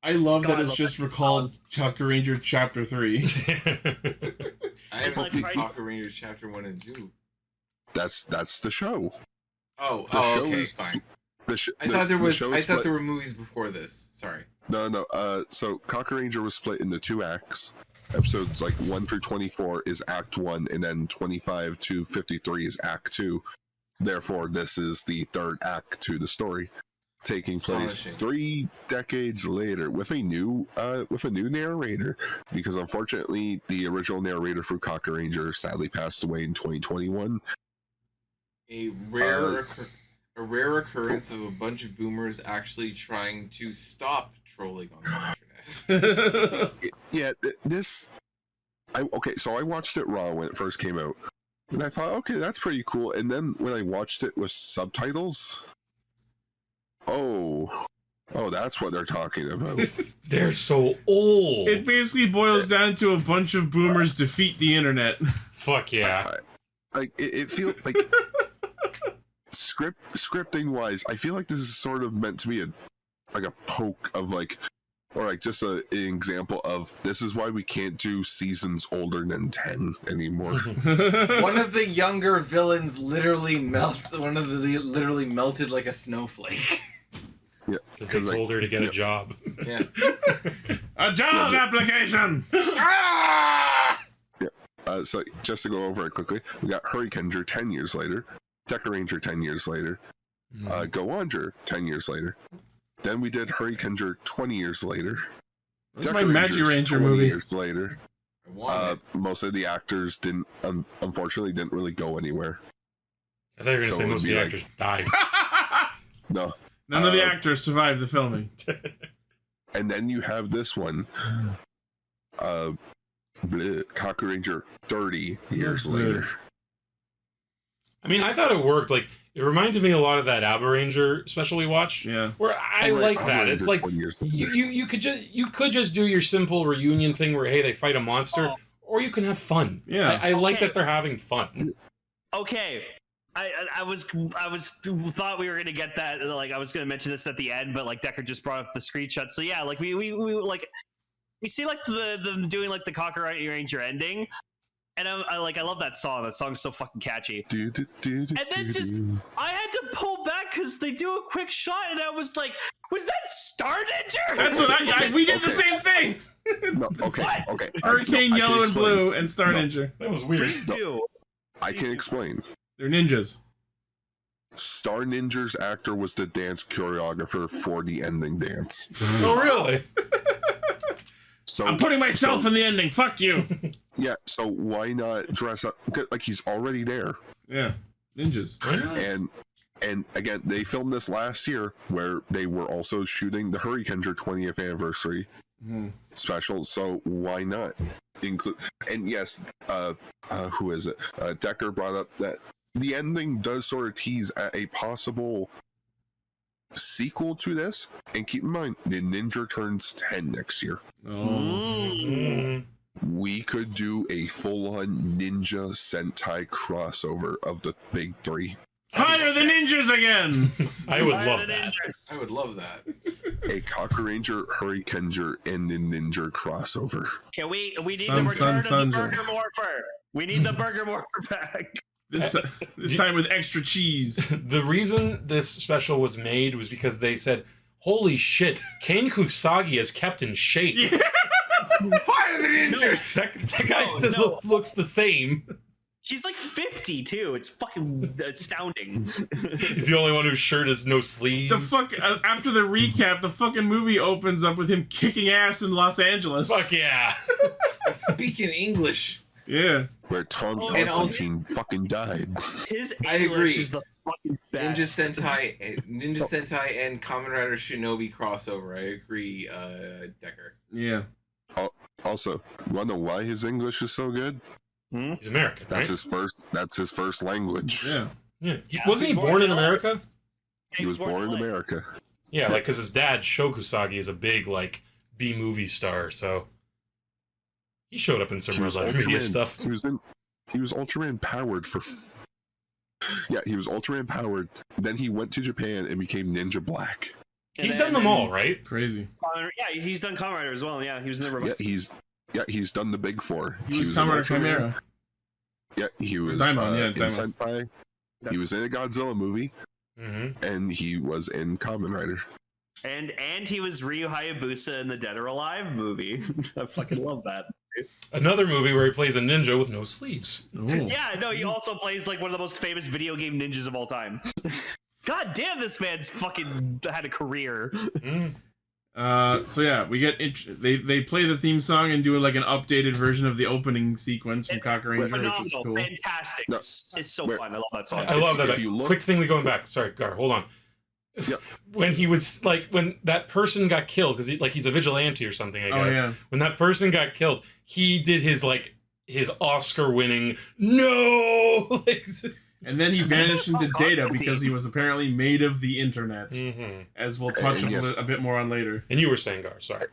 I love that it's just recalled Kakuranger Chapter 3. I haven't seen Kakurangers Chapter 1 and 2. That's the show. Oh, okay, fine. I thought there were movies before this. Sorry. No. So Kakuranger was split into 2 acts. Episodes like 1 through 24 is Act 1, and then 25 to 53 is Act 2. Therefore, this is the 3rd act to the story, taking place 3 decades later with a new narrator. Because unfortunately, the original narrator for Kakuranger sadly passed away in 2021. A rare occurrence of a bunch of boomers actually trying to stop trolling on the internet. So I watched it raw when it first came out, and I thought, okay, that's pretty cool. And then when I watched it with subtitles, oh, that's what they're talking about. They're so old. It basically boils down to a bunch of boomers defeat the internet. Fuck yeah. It feels like scripting wise, I feel like this is sort of meant to be a poke of just an example of this is why we can't do seasons older than 10 anymore. One of the younger villains literally melted like a snowflake. Yeah, because they told her to get a job. Yeah, a job application. So just to go over it quickly, we got Hurricaneger 10 years later, Dekaranger 10 years later, Goanger 10 years later. Then we did Hurricaneger 20 years later. That's my Magic Ranger 20 movie. years later. Most of the actors unfortunately didn't really go anywhere. I thought you were going to say most of the actors died. No. None of the actors survived the filming. And then you have this one, Kakuranger 30 years later. I mean, I thought it worked. Like, it reminded me a lot of that AberRanger special we watched. Yeah. Where I like that. It's like you could just do your simple reunion thing where hey, they fight a monster, or you can have fun. Yeah. I like that they're having fun. Okay. I thought we were gonna get that. Like I was gonna mention this at the end, but like Decker just brought up the screenshot. So yeah, like we see like them doing like the Kakuranger ending. And I love that song. That song's so fucking catchy. And then I had to pull back because they do a quick shot, and I was like, "Was that Star Ninja?" That's what we did the same thing. No, okay. Hurricane Yellow and Blue and Star Ninja. That was weird. Please do. I can explain. They're ninjas. Star Ninja's actor was the dance choreographer for the ending dance. Oh, really? So I'm putting myself in the ending. Fuck you. Yeah, so why not dress up like he's already there? Yeah, ninjas. And again, they filmed this last year, where they were also shooting the Hurricaneger 20th anniversary special. So why not include? And yes, who is it? Decker brought up that the ending does sort of tease at a possible sequel to this. And keep in mind, the Ninja turns 10 next year. We could do a full-on Ninja Sentai crossover of the big three. Fire the ninjas again! I would love that. I would love that. A Kakuranger, Hurricaneger, and the Ninja crossover. Can we need the return of the Burger Morpher. We need the Burger Morpher back. This time with extra cheese. The reason this special was made was because they said, holy shit, Ken Kusagi is kept in shape. Yeah. Fire the ninjas! That guy looks the same. He's like 50 too. It's fucking astounding. He's the only one whose shirt has no sleeves. The fuck after the recap, the fucking movie opens up with him kicking ass in Los Angeles. Fuck yeah! Speaking English. Yeah. Where Tom Constantine fucking died. His I English agree. is the fucking best. Ninja Sentai and Kamen Rider Shinobi crossover. I agree, Decker. Yeah. Also, you wanna know why his English is so good? He's American, That's right? That's his first language. Yeah. Wasn't he born in America? He was born in America. Yeah, like because his dad Sho Kusagi is a big like B movie star, so he showed up in some other media stuff. He was Ultraman powered for. Yeah, he was Ultraman powered. Then he went to Japan and became Ninja Black. He's done them all, right? Crazy. Yeah, he's done Kamen Rider as well. Yeah, he was in the robot. He's done the big four. He was Kamen Rider Chimera. Yeah, he was Daimon, in Sentai. He was in a Godzilla movie, and he was in Kamen Rider. And he was Ryu Hayabusa in the Dead or Alive movie. I fucking love that. Another movie where he plays a ninja with no sleeves. Yeah, no, he also plays like one of the most famous video game ninjas of all time. God damn, this man's fucking had a career. So yeah, we get they play the theme song and do like an updated version of the opening sequence from Kakuranger, which is cool. Fantastic. No, it's so fun. I love that song. I love that. Quick thing, we going back. Sorry, Gar, hold on. Yep. When he was like, when that person got killed, because he's a vigilante or something, I guess. Yeah. When that person got killed, he did his Oscar-winning no. And then he vanished into data because he was apparently made of the internet, as we'll touch a bit more on later. And you were saying, Gar, sorry.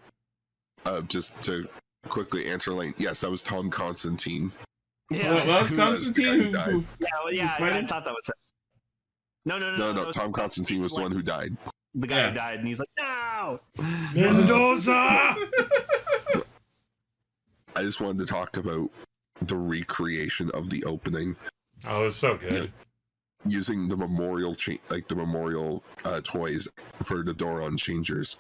Just to quickly answer Lane, yes, that was Tom Constantine. Yeah, that was Constantine who I thought that was him. No. Tom Constantine was the one who died. The guy who died, and he's like, no! Mendoza! I just wanted to talk about the recreation of the opening. Oh, it was so good. Using the memorial toys for the Doron changers.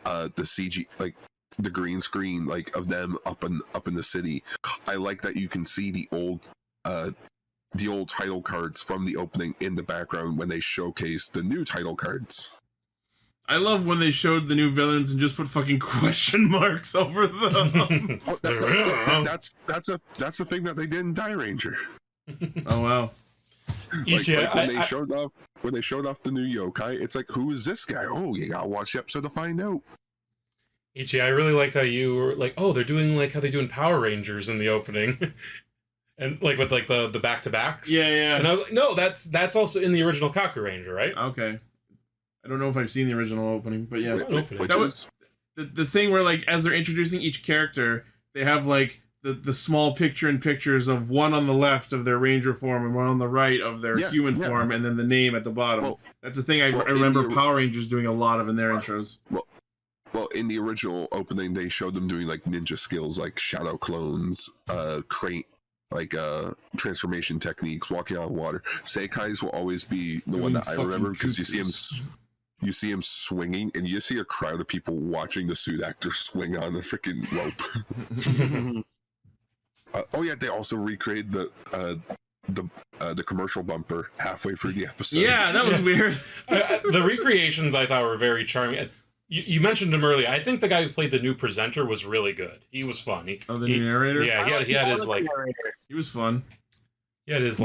The CG, like the green screen, like of them up in the city. I like that you can see the old title cards from the opening in the background when they showcase the new title cards. I love when they showed the new villains and just put fucking question marks over them. That's a thing that they did in Die Ranger. Oh wow! When they showed off the new yokai, it's like, who is this guy? Oh, you gotta watch the episode to find out. Ichi, I really liked how you were like, oh, they're doing like how they do in Power Rangers in the opening. And like with like the back-to-backs. Yeah. And I was like, no, that's also in the original Kaku Ranger, right? Okay. I don't know if I've seen the original opening, but yeah. That was the thing where like as they're introducing each character, they have like the small pictures of one on the left of their Ranger form and one on the right of their human form, and then the name at the bottom. That's the thing I remember Power Rangers doing a lot of in their intros. Well, in the original opening, they showed them doing like ninja skills, like shadow clones, crate, like transformation techniques, walking on water. Seikai's will always be the one that I remember because you see him swinging, and you see a crowd of people watching the suit actor swing on the freaking rope. They also recreated the commercial bumper halfway through the episode. Yeah, that was weird. The recreations I thought were very charming. You mentioned him earlier. I think the guy who played the new presenter was really good. He was fun. The new narrator? Yeah, he had his like. He was fun. He had his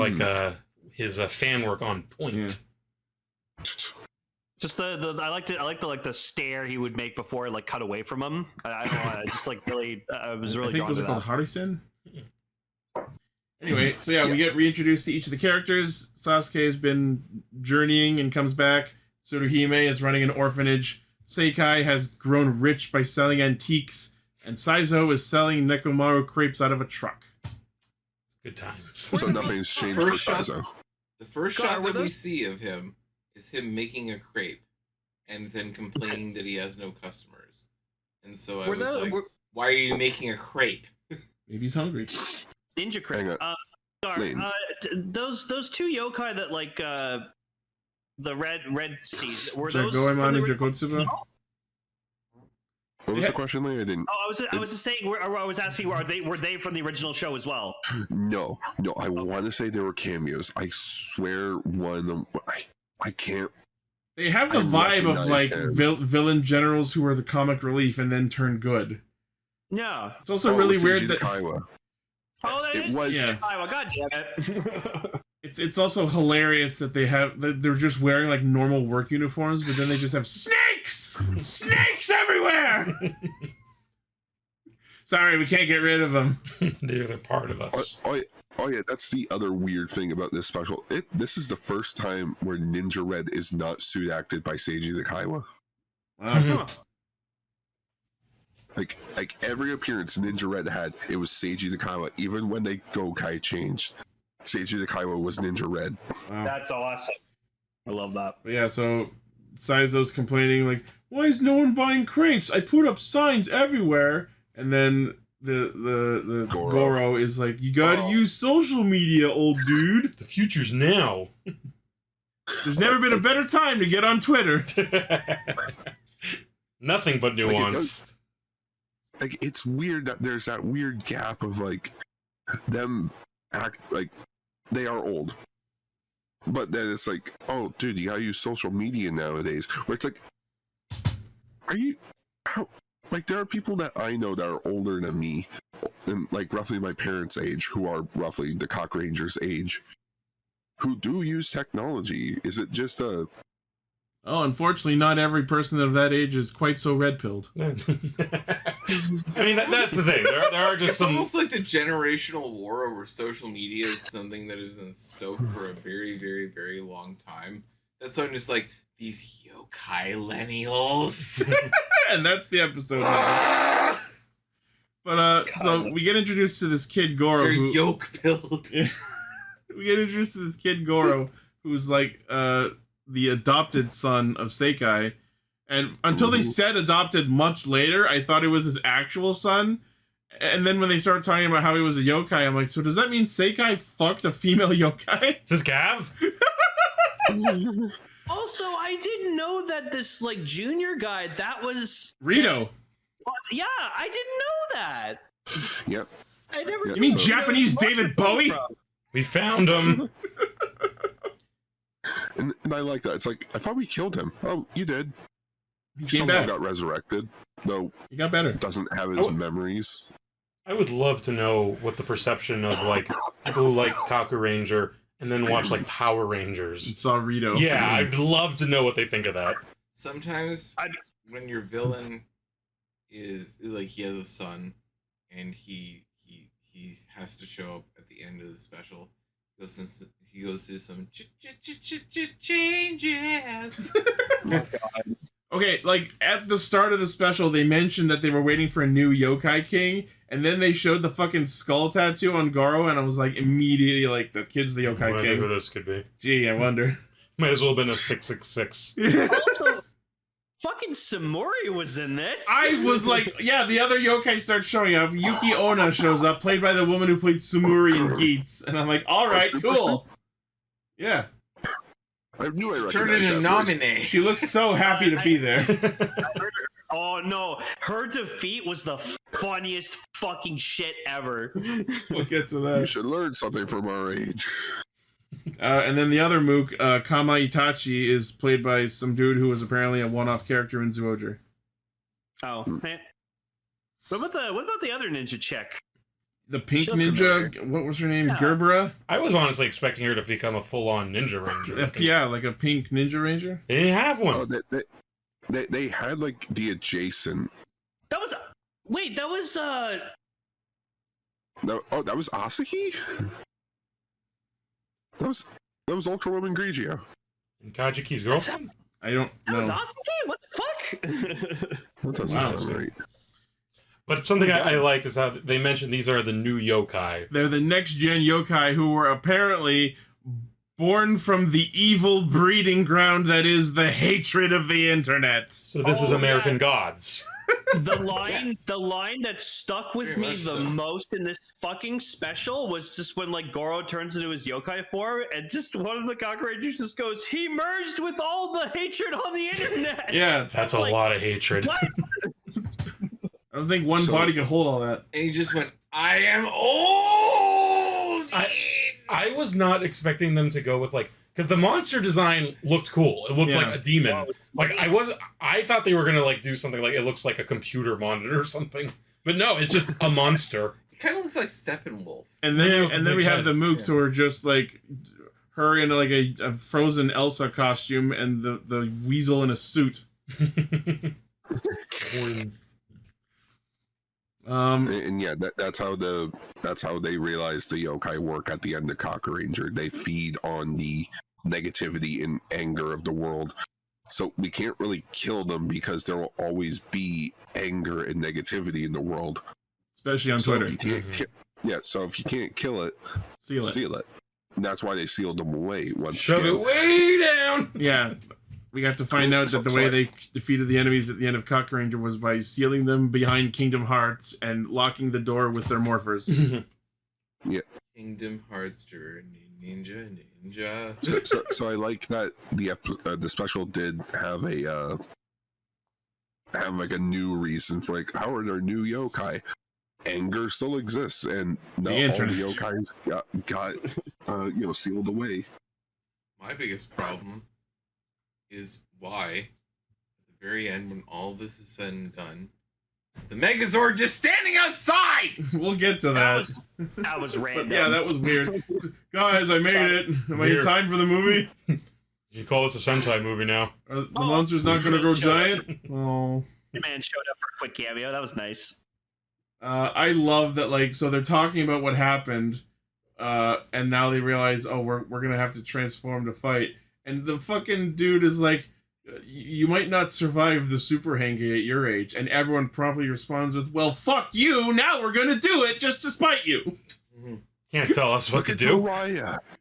his fan work on point. Just I like the stare he would make before it like cut away from him. I don't know. I just like really I was really. I think drawn those to are called that. Harisen. Anyway, so yeah, we get reintroduced to each of the characters. Sasuke has been journeying and comes back. Tsuruhime is running an orphanage. Seikai has grown rich by selling antiques. And Saizo is selling Nekomaru crepes out of a truck. Good times. So nothing's changed for Saizo. The first shot that we see of him is him making a crepe and then complaining that he has no customers. And so I was like, why are you making a crepe? Maybe he's hungry. Ninja crepe. Those two yokai that like the red seeds were those Jagoemon and Jakotsuba? What was the question, Lee? I didn't. Oh, I was just saying. I was asking, were they from the original show as well? No. I want to say they were cameos. I swear one of them. I can't. They have the vibe of like villain generals who are the comic relief and then turn good. Yeah. It's also really weird that. It was Kaiwa. God damn it. It's also hilarious that they're just wearing like normal work uniforms, but then they just have snakes everywhere. Sorry, we can't get rid of them. They're part of us. Oh yeah, that's the other weird thing about this special. This is the first time where Ninja Red is not suit acted by Seiji the Kaiwa. Wow. Like every appearance Ninja Red had, it was Seiji the Kaiwa. Even when they Gokai changed, Seiji the Kaiwa was Ninja Red. Wow. That's awesome. I love that. But yeah, so Saizo's complaining like, why is no one buying crepes? I put up signs everywhere. And then the Goro is like, you gotta use social media, old dude. The future's now. There's never been a better time to get on Twitter. Nothing but nuance. It's weird that there's that weird gap of like them act like they are old, but then it's like, oh dude, you gotta use social media nowadays, where it's like, like there are people that I know that are older than me and like roughly my parents' age, who are roughly the Kakurangers' age, who do use technology. Is it just a Oh, unfortunately, not every person of that age is quite so red-pilled. I mean, that's the thing. There are just it's some... almost like the generational war over social media is something that has been stoked for a very, very, very long time. That's why I'm just like, these yokai-llennials. And that's the episode. But, so we get introduced to this kid, Goro. They're yoke-pilled. We get introduced to this kid, Goro, who's like, the adopted son of Seikai, and until they said adopted much later, I thought it was his actual son. And then when they started talking about how he was a yokai, I'm like, so does that mean Seikai fucked a female yokai? Is this Gavv? Also, I didn't know that this like junior guy, that was Rito. Yeah, I didn't know that. Yep. I never. You mean Japanese David Bowie? We found him. And I like that. It's like, I thought we killed him. Oh, you did. He came Someone back. got resurrected, though. He got better. Doesn't have his memories. I would love to know what the perception of like people who like Kakuranger and then watch like Power Rangers. Saw Rito. Yeah, I'd love to know what they think of that. Sometimes when your villain is like, he has a son and he has to show up at the end of the special, he goes through some changes. Oh, okay, like at the start of the special, they mentioned that they were waiting for a new Yokai King, and then they showed the fucking skull tattoo on Goro, and I was like, immediately, like, that kid's the Yokai I wonder King. who this could be. Gee, I wonder. Might as well have been a 666. Also, fucking Samori was in this. I was like, yeah, the other yokai starts showing up. Yuki Onna shows up, played by the woman who played Sumuri in Geats, and I'm like, all right, cool. Yeah. I knew I recognized Turn in a nominee. She looks so happy to be there. Oh no, her defeat was the funniest fucking shit ever. We'll get to that. You should learn something from our age. And then the other Mook, Kama Itachi, is played by some dude who was apparently a one-off character in Zyuohger. Oh, man. What about the other ninja chick? the pink She's ninja. familiar. What was her name? Yeah. Gerbera. I was honestly expecting her to become a full-on Ninja Ranger. Yeah, like a pink ninja ranger. They didn't have one. Oh, they had like the adjacent. That was No, oh, that was Asahi. That was Ultra Woman Grigio. And Kajiki's girlfriend? I don't that know. was Asuki? What the fuck? That doesn't Wow. sound right. But something I liked is how they mentioned these are the new yokai. They're the next gen yokai who were apparently born from the evil breeding ground that is the hatred of the internet. So this is American Gods. The line that stuck with Very me much the so. most in this fucking special was just when like Goro turns into his yokai form and just one of the Kakurangers just goes, "He merged with all the hatred on the internet." Yeah, That's a Like, lot of hatred. What? I don't think one body could hold all that. And he just went, I am old! I was not expecting them to go with like, because the monster design looked cool. It looked Yeah. like a demon. Like I thought they were gonna like do something like it looks like a computer monitor or something. But no, it's just a monster. It kind of looks like Steppenwolf. And then Yeah, we they have had- the mooks who are just like her in like a frozen Elsa costume and the weasel in a suit. And yeah, that's how they realize the yokai work at the end of Kakuranger. They feed on the negativity and anger of the world. So we can't really kill them because there will always be anger and negativity in the world. Especially on So Twitter. if you can't so if you can't kill it, Seal it. seal it. And that's why they sealed them away once Shove again. it way down. Yeah. We got to find out that the way they defeated the enemies at the end of Kakuranger was by sealing them behind Kingdom Hearts and locking the door with their morphers. Kingdom Hearts Journey, Ninja. So I like that the special did have like a new reason for like how are there new yokai? Anger still exists, and not all the internet. yokais got sealed away. My biggest problem is why, at the very end, when all this is said and done, is the Megazord just standing outside? We'll get to that. That was But random. yeah, that was weird. Guys, I made it. Am I in Weird. time for the movie? You call this a Sentai movie now? Are the monster's not going to grow giant? Oh. The man showed up for a quick cameo. That was nice. I love that, like, so they're talking about what happened, and now they realize, oh, we're going to have to transform to fight. And the fucking dude is like, you might not survive the Super Henge at your age. And everyone promptly responds with, well, fuck you, now we're gonna do it just to spite you. Can't tell us what to do.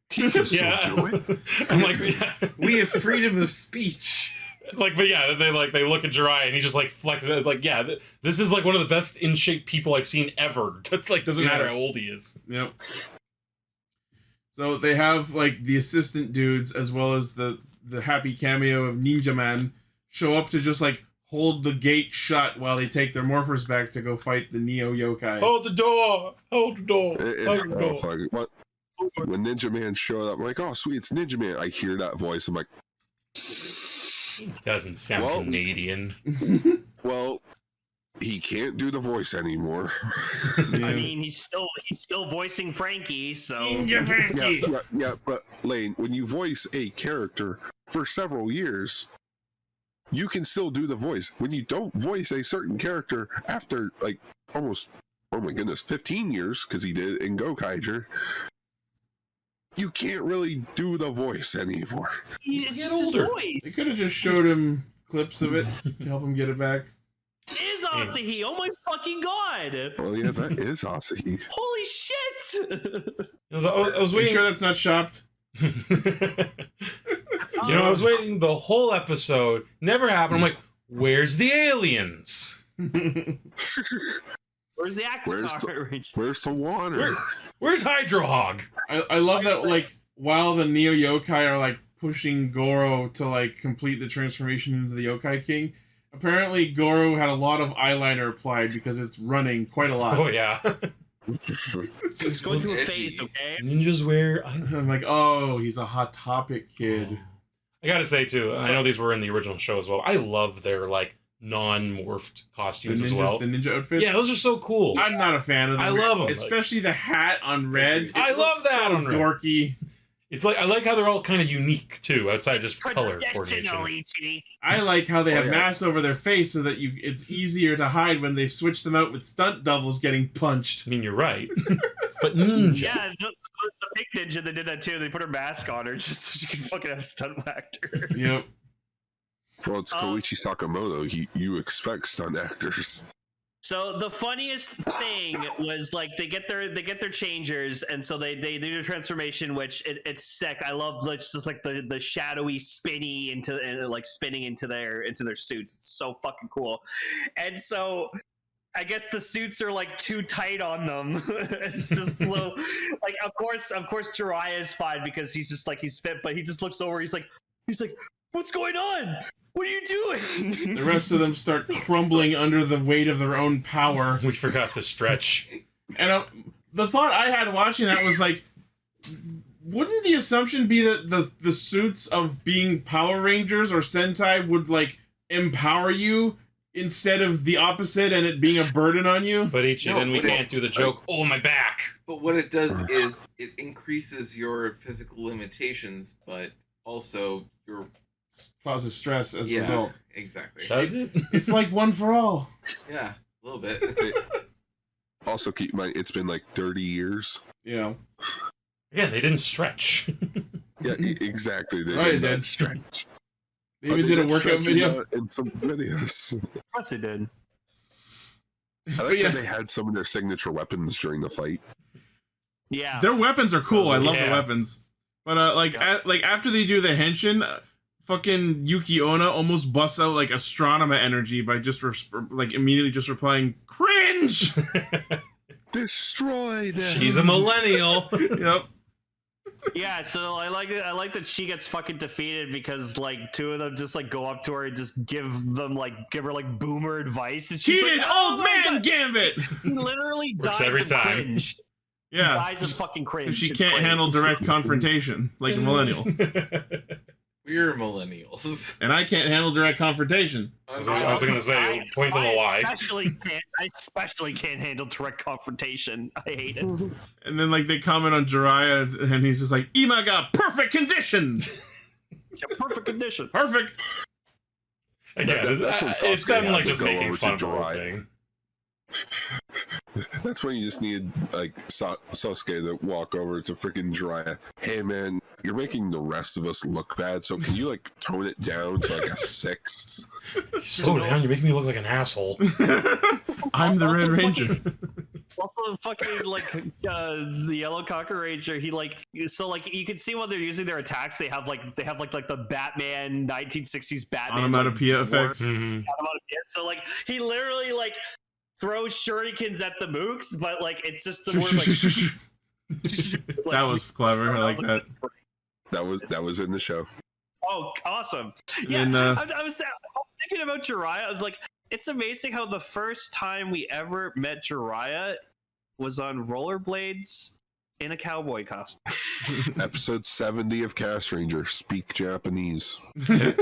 He can still Yeah. do it. I'm like, yeah. We have freedom of speech. Like, but yeah, they look at Jiraiya and he just like flexes. It's like, yeah, this is like one of the best in shape people I've seen ever. That's like doesn't matter how old he is. Yep. So they have like the assistant dudes as well as the happy cameo of Ninja Man show up to just like hold the gate shut while they take their morphers back to go fight the Neo Yokai. Hold the door! Hold the door! Hold the Oh, door! fuck it. What? When Ninja Man showed up, I'm like, oh sweet, it's Ninja Man. I hear that voice. I'm like, Doesn't sound Well- Canadian. well, he can't do the voice anymore. I mean, he's still voicing Frankie, so Yeah, but Lane, when you voice a character for several years, you can still do the voice. When you don't voice a certain character after like almost, oh my goodness, 15 years, because he did in Yokai-llennials, you can't really do the voice anymore. it's Get just his older. voice. They could have just showed him clips of it to help him get it back. Is Asahi? Oh my fucking god! Oh yeah, that is Asahi. Holy shit! I was Are you waiting. sure that's not shopped? You know, I was waiting the whole episode. Never happened. I'm like, where's the aliens? Where's the Where's Aqua? Where's the water? Where's Hydro Hog? I love that, like, while the Neo Yokai are, like, pushing Goro to, like, complete the transformation into the Yokai King, apparently Goro had a lot of eyeliner applied because it's running quite a lot. Oh yeah. It's going through a phase, okay? Ninjas wear. I'm like, oh, he's a Hot Topic kid. I gotta say too, I know these were in the original show as well. I love their like non-morphed costumes as well. The ninja outfits? Yeah, those are so cool. I'm not a fan of them. I love them. Especially the hat on red. I love that so on red. dorky. It's like I like how they're all kind of unique too, outside just color coordination. I like how they have masks over their face so that it's easier to hide when they've switched them out with stunt doubles getting punched. I mean, you're right. But ninja. Yeah, the big ninja that did that too. They put her mask on her just so she can fucking have stunt whacked her. Yep. Well, it's Koichi Sakamoto. You expect stunt actors. So the funniest thing was like they get their changers, and so they do a transformation, which it's sick. I love just like the shadowy spinning into their suits. It's so fucking cool. And so I guess the suits are like too tight on them. Just slow. Like of course Jiraiya is fine because he's just like he's fit, but he just looks over. He's like, what's going on? What are you doing? The rest of them start crumbling under the weight of their own power. We forgot to stretch. And the thought I had watching that was like, wouldn't the assumption be that the suits of being Power Rangers or Sentai would like empower you instead of the opposite and it being a burden on you? But then we can't do the joke, oh, my back. But what it does is it increases your physical limitations, but also your... causes stress as a result. Exactly. Does it? It's like one for all. Yeah, a little bit. Also, keep in mind, it's been like 30 years. Yeah. Again, they didn't stretch. Yeah, exactly. They did stretch. They even did a workout video. In some videos. Of course they did. I like that they had some of their signature weapons during the fight. Yeah. Their weapons are cool. I love the weapons. But after they do the henshin, fucking Yuki Onna almost busts out like Astronema energy by just immediately just replying, "Cringe!" Destroy them. She's a millennial. Yep. Yeah, so I like that she gets fucking defeated because like two of them just like go up to her and just give her like boomer advice, and she's Cheated like, old man Gambit. He literally Works dies every of time. cringe. Yeah. He dies of fucking cringe. She It's can't great. handle direct confrontation like a millennial. We're millennials. And I can't handle direct confrontation. I was going to say, points on the lie. I especially can't handle direct confrontation. I hate it. And then like they comment on Jiraiya and he's just like, Imaga, perfect condition. Yeah, perfect condition. Perfect. Again, it's them like just making fun of the whole thing. That's when you just need like Sasuke to walk over to freaking Jiraiya. Hey man, you're making the rest of us look bad, so can you like tone it down to like a 6? Slow down, you're making me look like an asshole. I'm the Red Ranger. Also, fucking like the yellow Kaku Ranger, he like you can see when they're using their attacks, they have like the Batman 1960s Batman Onomatopoeia effects. Mm-hmm. So like he literally like throws shurikens at the mooks, but like it's just the word like That was clever. I like that. That was in the show. Oh, awesome! Yeah, And, I was thinking about Jiraiya. I was like, it's amazing how the first time we ever met Jiraiya was on rollerblades in a cowboy costume. Episode 70 of Castranger. Speak Japanese.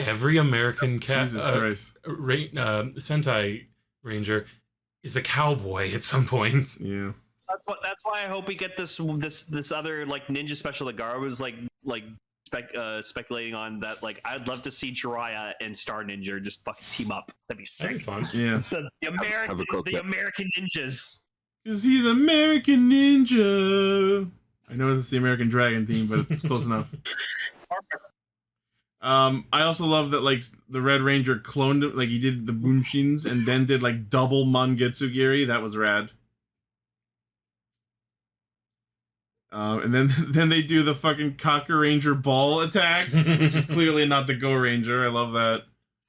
Every American Jesus Christ. Sentai Ranger is a cowboy at some point. Yeah. That's why I hope we get this other like ninja special that Gar was speculating on. That like I'd love to see Jiraiya and Star Ninja just fucking team up. That'd be sick. That'd be fun. Yeah. The American ninjas. Is he the American Ninja? I know it's the American Dragon theme, but it's close enough. I also love that like the Red Ranger cloned it, like he did the Bunshins and then did like double Mangetsugiri. That was rad. And then they do the fucking Kaku Ranger ball attack, which is clearly not the Go Ranger. I love that.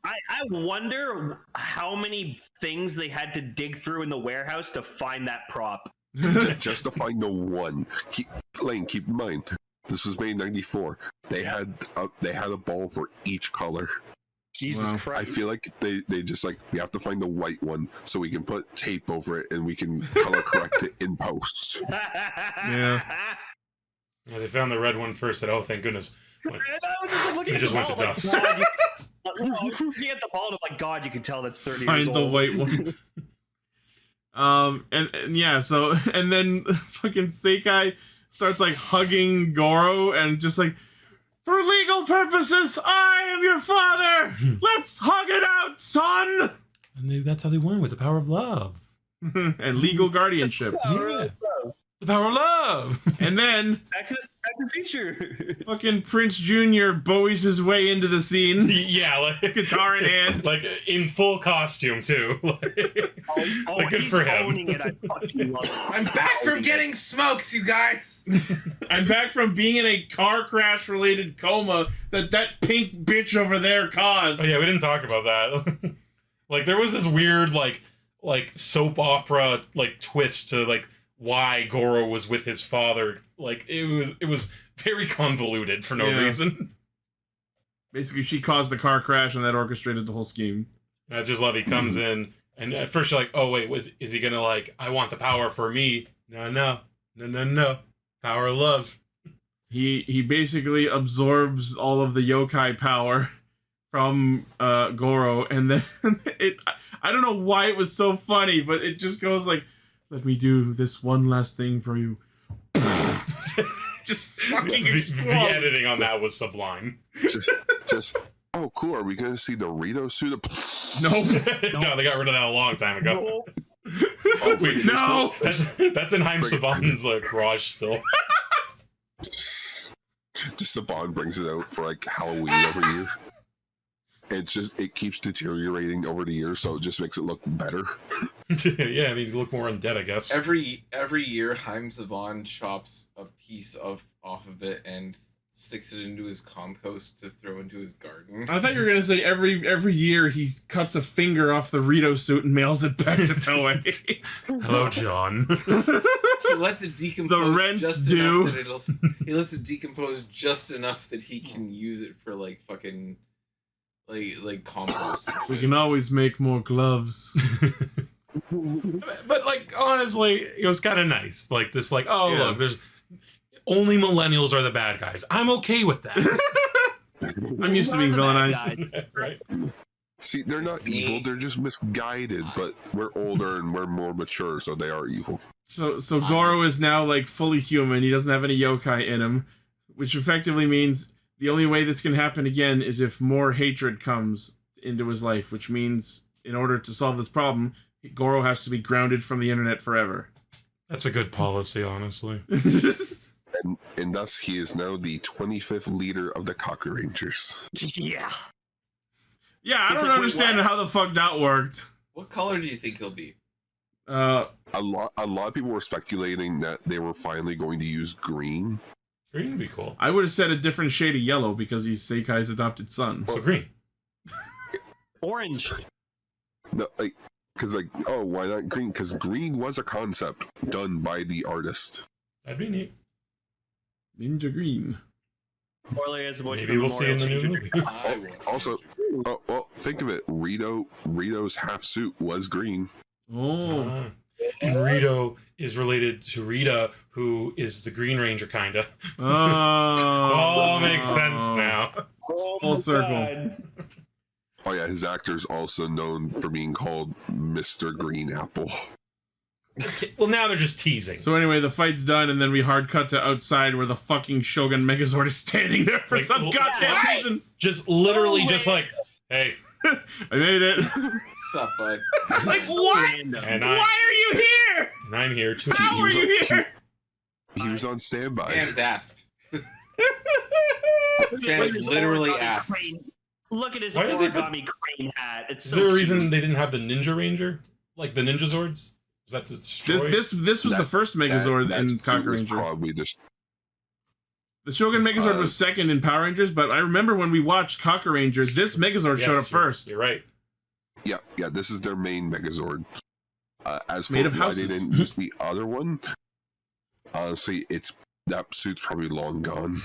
I wonder how many things they had to dig through in the warehouse to find that prop. Just to find the one. Keep in mind, this was made in '94. They had a ball for each color. Jesus Christ! I feel like they just like, we have to find the white one so we can put tape over it and we can color correct it in post. Yeah. Yeah, they found the red one first. Said, "Oh, thank goodness." I was just like, It just went to dust. She at the bottom, like, God, you can tell that's 30 Find years old. the white one. And yeah, so, and then fucking Seikai starts like hugging Goro and just like, for legal purposes, I am your father. Let's hug it out, son. And that's how they won, with the power of love. And legal guardianship. Yeah. The power of love. And then Back to the future. fucking Prince Jr. bowies his way into the scene. Yeah, like guitar in hand. Like in full costume too. Like, good for him. Owning it. I fucking love it. I'm back from getting smokes, you guys. I'm back from being in a car crash related coma that pink bitch over there caused. Oh yeah, we didn't talk about that. Like there was this weird like soap opera like twist to like why Goro was with his father. Like it was very convoluted for no reason. Basically, she caused the car crash and that orchestrated the whole scheme. And I just love he comes in and at first you're like, oh wait, is he gonna like, I want the power for me? No. Power of love. He basically absorbs all of the yokai power from Goro, and then I don't know why it was so funny, but it just goes like, let me do this one last thing for you. Just fucking explodes. The editing on that was sublime. Just oh cool, are we gonna see the Rito suit? No, they got rid of that a long time ago. Oh, wait, no, that's in Haim Saban's garage still. Just Saban brings it out for like Halloween every year. It keeps deteriorating over the years, so it just makes it look better. Yeah, I mean, you look more undead, I guess. Every year, Haim Saban chops a piece off of it and sticks it into his compost to throw into his garden. I thought you were gonna say every year he cuts a finger off the Rito suit and mails it back to Toei. Hello, John. He lets it decompose. The rents just due. enough that he lets it decompose just enough that he can use it for like fucking like compost. We can always make more gloves. But like honestly, it was kind of nice. Like this, like look, there's only millennials are the bad guys. I'm okay with that. I'm used to being villainized. Right? See, they're not evil; they're just misguided. But we're older and we're more mature, so they are evil. So Goro is now like fully human. He doesn't have any yokai in him, which effectively means the only way this can happen again is if more hatred comes into his life, which means in order to solve this problem, Goro has to be grounded from the internet forever. That's a good policy, honestly. And thus he is now the 25th leader of the Kakurangers. Yeah. Yeah, I don't understand how the fuck that worked. What color do you think he'll be? A lot of people were speculating that they were finally going to use green. Green would be cool. I would have said a different shade of yellow because he's Seikai's adopted son. So green. Orange. No, oh, why not green? Because green was a concept done by the artist. That'd be neat. Ninja green. Maybe we'll see in the new movie. Also, think of it. Rito's half suit was green. Oh. And Rito is related to Rita, who is the Green Ranger, kinda. Oh. All makes sense now. Full circle. Oh yeah, his actor's also known for being called Mr. Green Apple. Well, now they're just teasing. So anyway, the fight's done, and then we hard cut to outside where the fucking Shogun Megazord is standing there for some goddamn reason. Just literally, just like, hey, I made it. What's up, bud? Like what? And why are you here? And I'm here too. How are you here? He was on standby. Fans asked. Fans literally asked. Look at his Why did they origami crane hat. It's Is so there a cute. reason they didn't have the Ninja Ranger? Like the Ninja Zords? Was that to destroy? This was the first Megazord in Kakuranger. Probably just The Shogun Megazord was second in Power Rangers, but I remember when we watched Kakuranger, this Megazord showed up first. You're right. Yeah, this is their main Megazord. As for Made of why houses. they didn't use the other one, honestly, that suit's probably long gone.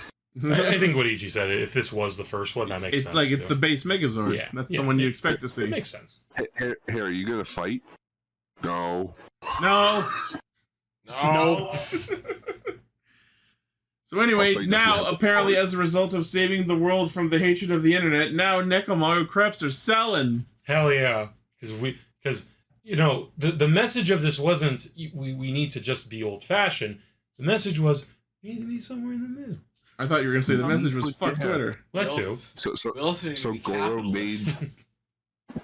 I think what Ichi said, if this was the first one, that makes It's sense. like it's the base Megazord. Yeah, That's yeah, the one you it- expect to see. It makes sense. Hey, are you gonna fight? No. No. No. So anyway, Also, he doesn't now have a apparently phone. as a result of saving the world from the hatred of the internet, now Nekomaru crepes are selling. Hell yeah, because you know the message of this wasn't we need to just be old fashioned. The message was we need to be somewhere in the middle. I thought you were gonna say the message was fuck Twitter. That too. So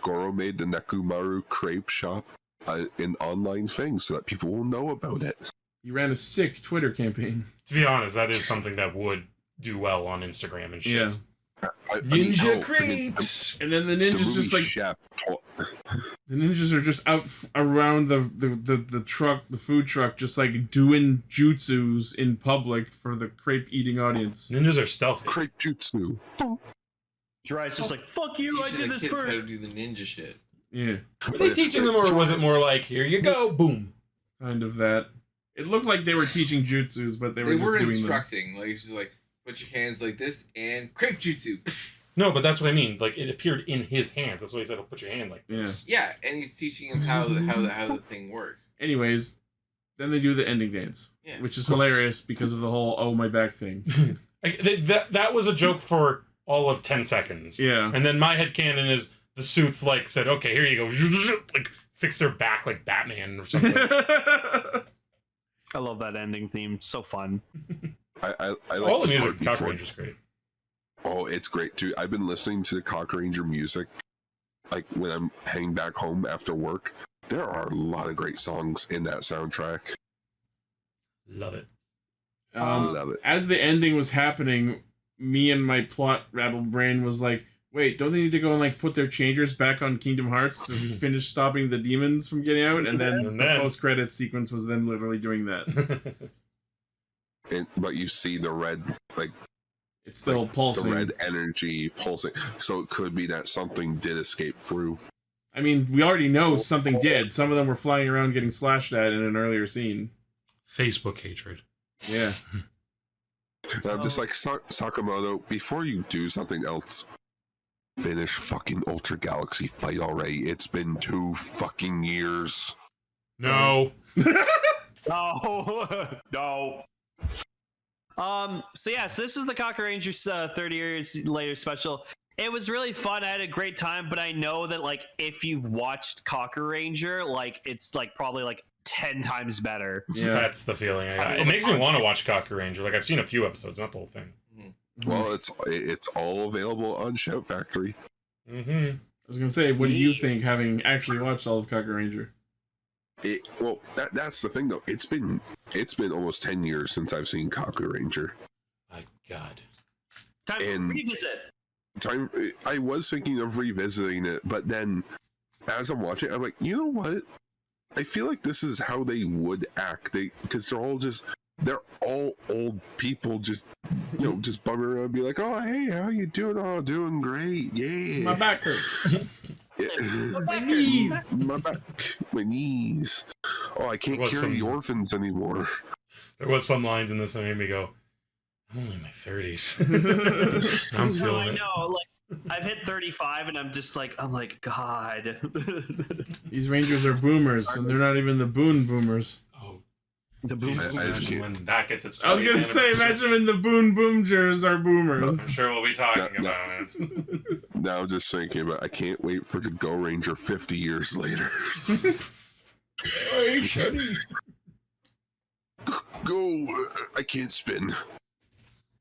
Goro made the Nekomaru crepe shop an online thing so that people will know about it. He ran a sick Twitter campaign. To be honest, that is something that would do well on Instagram and shit. Yeah. Ninja crepes, and then the ninjas just like the ninjas are just out around the truck, the food truck, just like doing jutsus in public for the crepe eating audience. Ninjas are stealthy. Crepe jutsu. Jiraiya's just like, fuck you, I did this kids first. how to do the ninja shit. Yeah. Were they teaching them, or was it more like, here you go, boom? Kind of that. It looked like they were teaching jutsus, but they were just doing instructing. Like, it's just like, put your hands like this and crepe jutsu. No, but that's what I mean. Like, it appeared in his hands. That's why he said, put your hand like this. Yeah, and he's teaching him how the thing works. Anyways, then they do the ending dance, which is hilarious because of the whole "oh my back" thing. Like, that was a joke for all of 10 seconds. Yeah. And then my headcanon is the suits like said, okay, here you go, like fix their back like Batman or something. I love that ending theme. It's so fun. I like all the music part of before- Kakuranger's great. Oh, it's great too. I've been listening to the Kakuranger music, like when I'm heading back home after work. There are a lot of great songs in that soundtrack. Love it. Love it. As the ending was happening, me and my plot rattled brain was like, wait, don't they need to go and like put their changers back on Kingdom Hearts to finish stopping the demons from getting out? And then the post-credits sequence was them literally doing that. But you see the red, like, it's still pulsing. The red energy pulsing. So it could be that something did escape through. I mean, we already know something did. Some of them were flying around getting slashed at in an earlier scene. Facebook hatred. Yeah. And I'm just like, Sakamoto, before you do something else, finish fucking Ultra Galaxy Fight already. It's been 2 fucking years. No. No. No. So this is the Kakurangers 30 years later special. It was really fun. I had a great time, but I know that like if you've watched Kakuranger, like it's like probably like 10 times better. Yeah, that's the feeling I got. It makes me want to watch Kakuranger. Like I've seen a few episodes, not the whole thing. Well, it's all available on Shout Factory. I was gonna say, what do you think, having actually watched all of Kakuranger? Well, that's the thing though. It's been almost 10 years since I've seen Kakuranger. My God. Time to revisit. I was thinking of revisiting it, but then as I'm watching, I'm like, you know what? I feel like this is how they would act. Because they're all old people, just just bumming around and be like, oh hey, how you doing? Oh, doing great, yeah. My back hurts. My knees. My knees. Oh, I can't carry orphans anymore. There was some lines in this that made me go, I'm only in my 30s. I'm feeling it. I know, like I've hit 35 and I'm like, God. These Rangers are boomers, and they're not even the boomers. Oh. The boomers. When that gets its I was gonna say, imagine when the Boonboomgers are boomers. I'm sure we'll be talking about it. Now I'm just thinking about, I can't wait for the Go Ranger 50 years later. Hey, Shuddy. Go! I can't spin.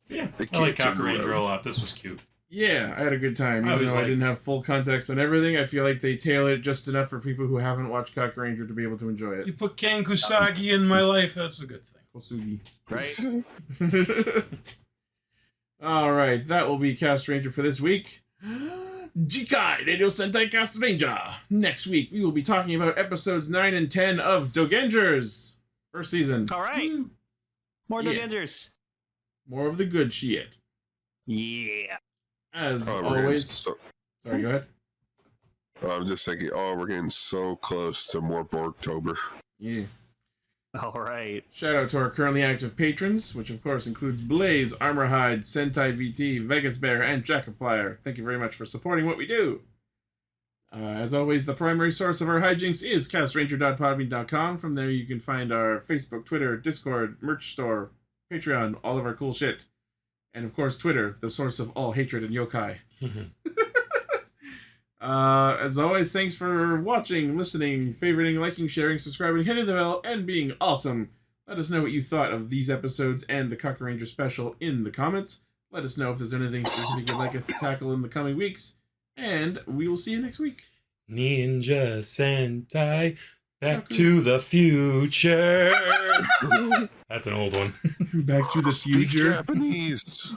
Yeah, I like Kakuranger a lot. This was cute. Yeah, I had a good time. Even though I didn't have full context on everything, I feel like they tailor it just enough for people who haven't watched Kakuranger to be able to enjoy it. You put Ken Kusagi in my life, that's a good thing. Kosugi. Right? Alright, that will be Castranger for this week. Jikai Radio Sentai Castranger. Next week, we will be talking about episodes 9 and 10 of Dogengers. First season. Alright. More Dogengers. More of the good shit. Yeah. As always. Sorry, go ahead. I'm just thinking, we're getting so close to more Borgtober. Yeah. All right. Shout out to our currently active patrons, which of course includes Blaze, Armorhide, Sentai VT, Vegas Bear, and Jackaplier. Thank you very much for supporting what we do. As always, the primary source of our hijinks is castranger.podbean.com. From there you can find our Facebook, Twitter, Discord, merch store, Patreon, all of our cool shit. And of course, Twitter, the source of all hatred and yokai. As always, thanks for watching, listening, favoriting, liking, sharing, subscribing, hitting the bell, and being awesome. Let us know what you thought of these episodes and the Kakuranger special in the comments. Let us know if there's anything specific you'd like us to tackle in the coming weeks. And we will see you next week. Ninja Sentai, Back to the Future. That's an old one. Back to the Speak Future. Japanese.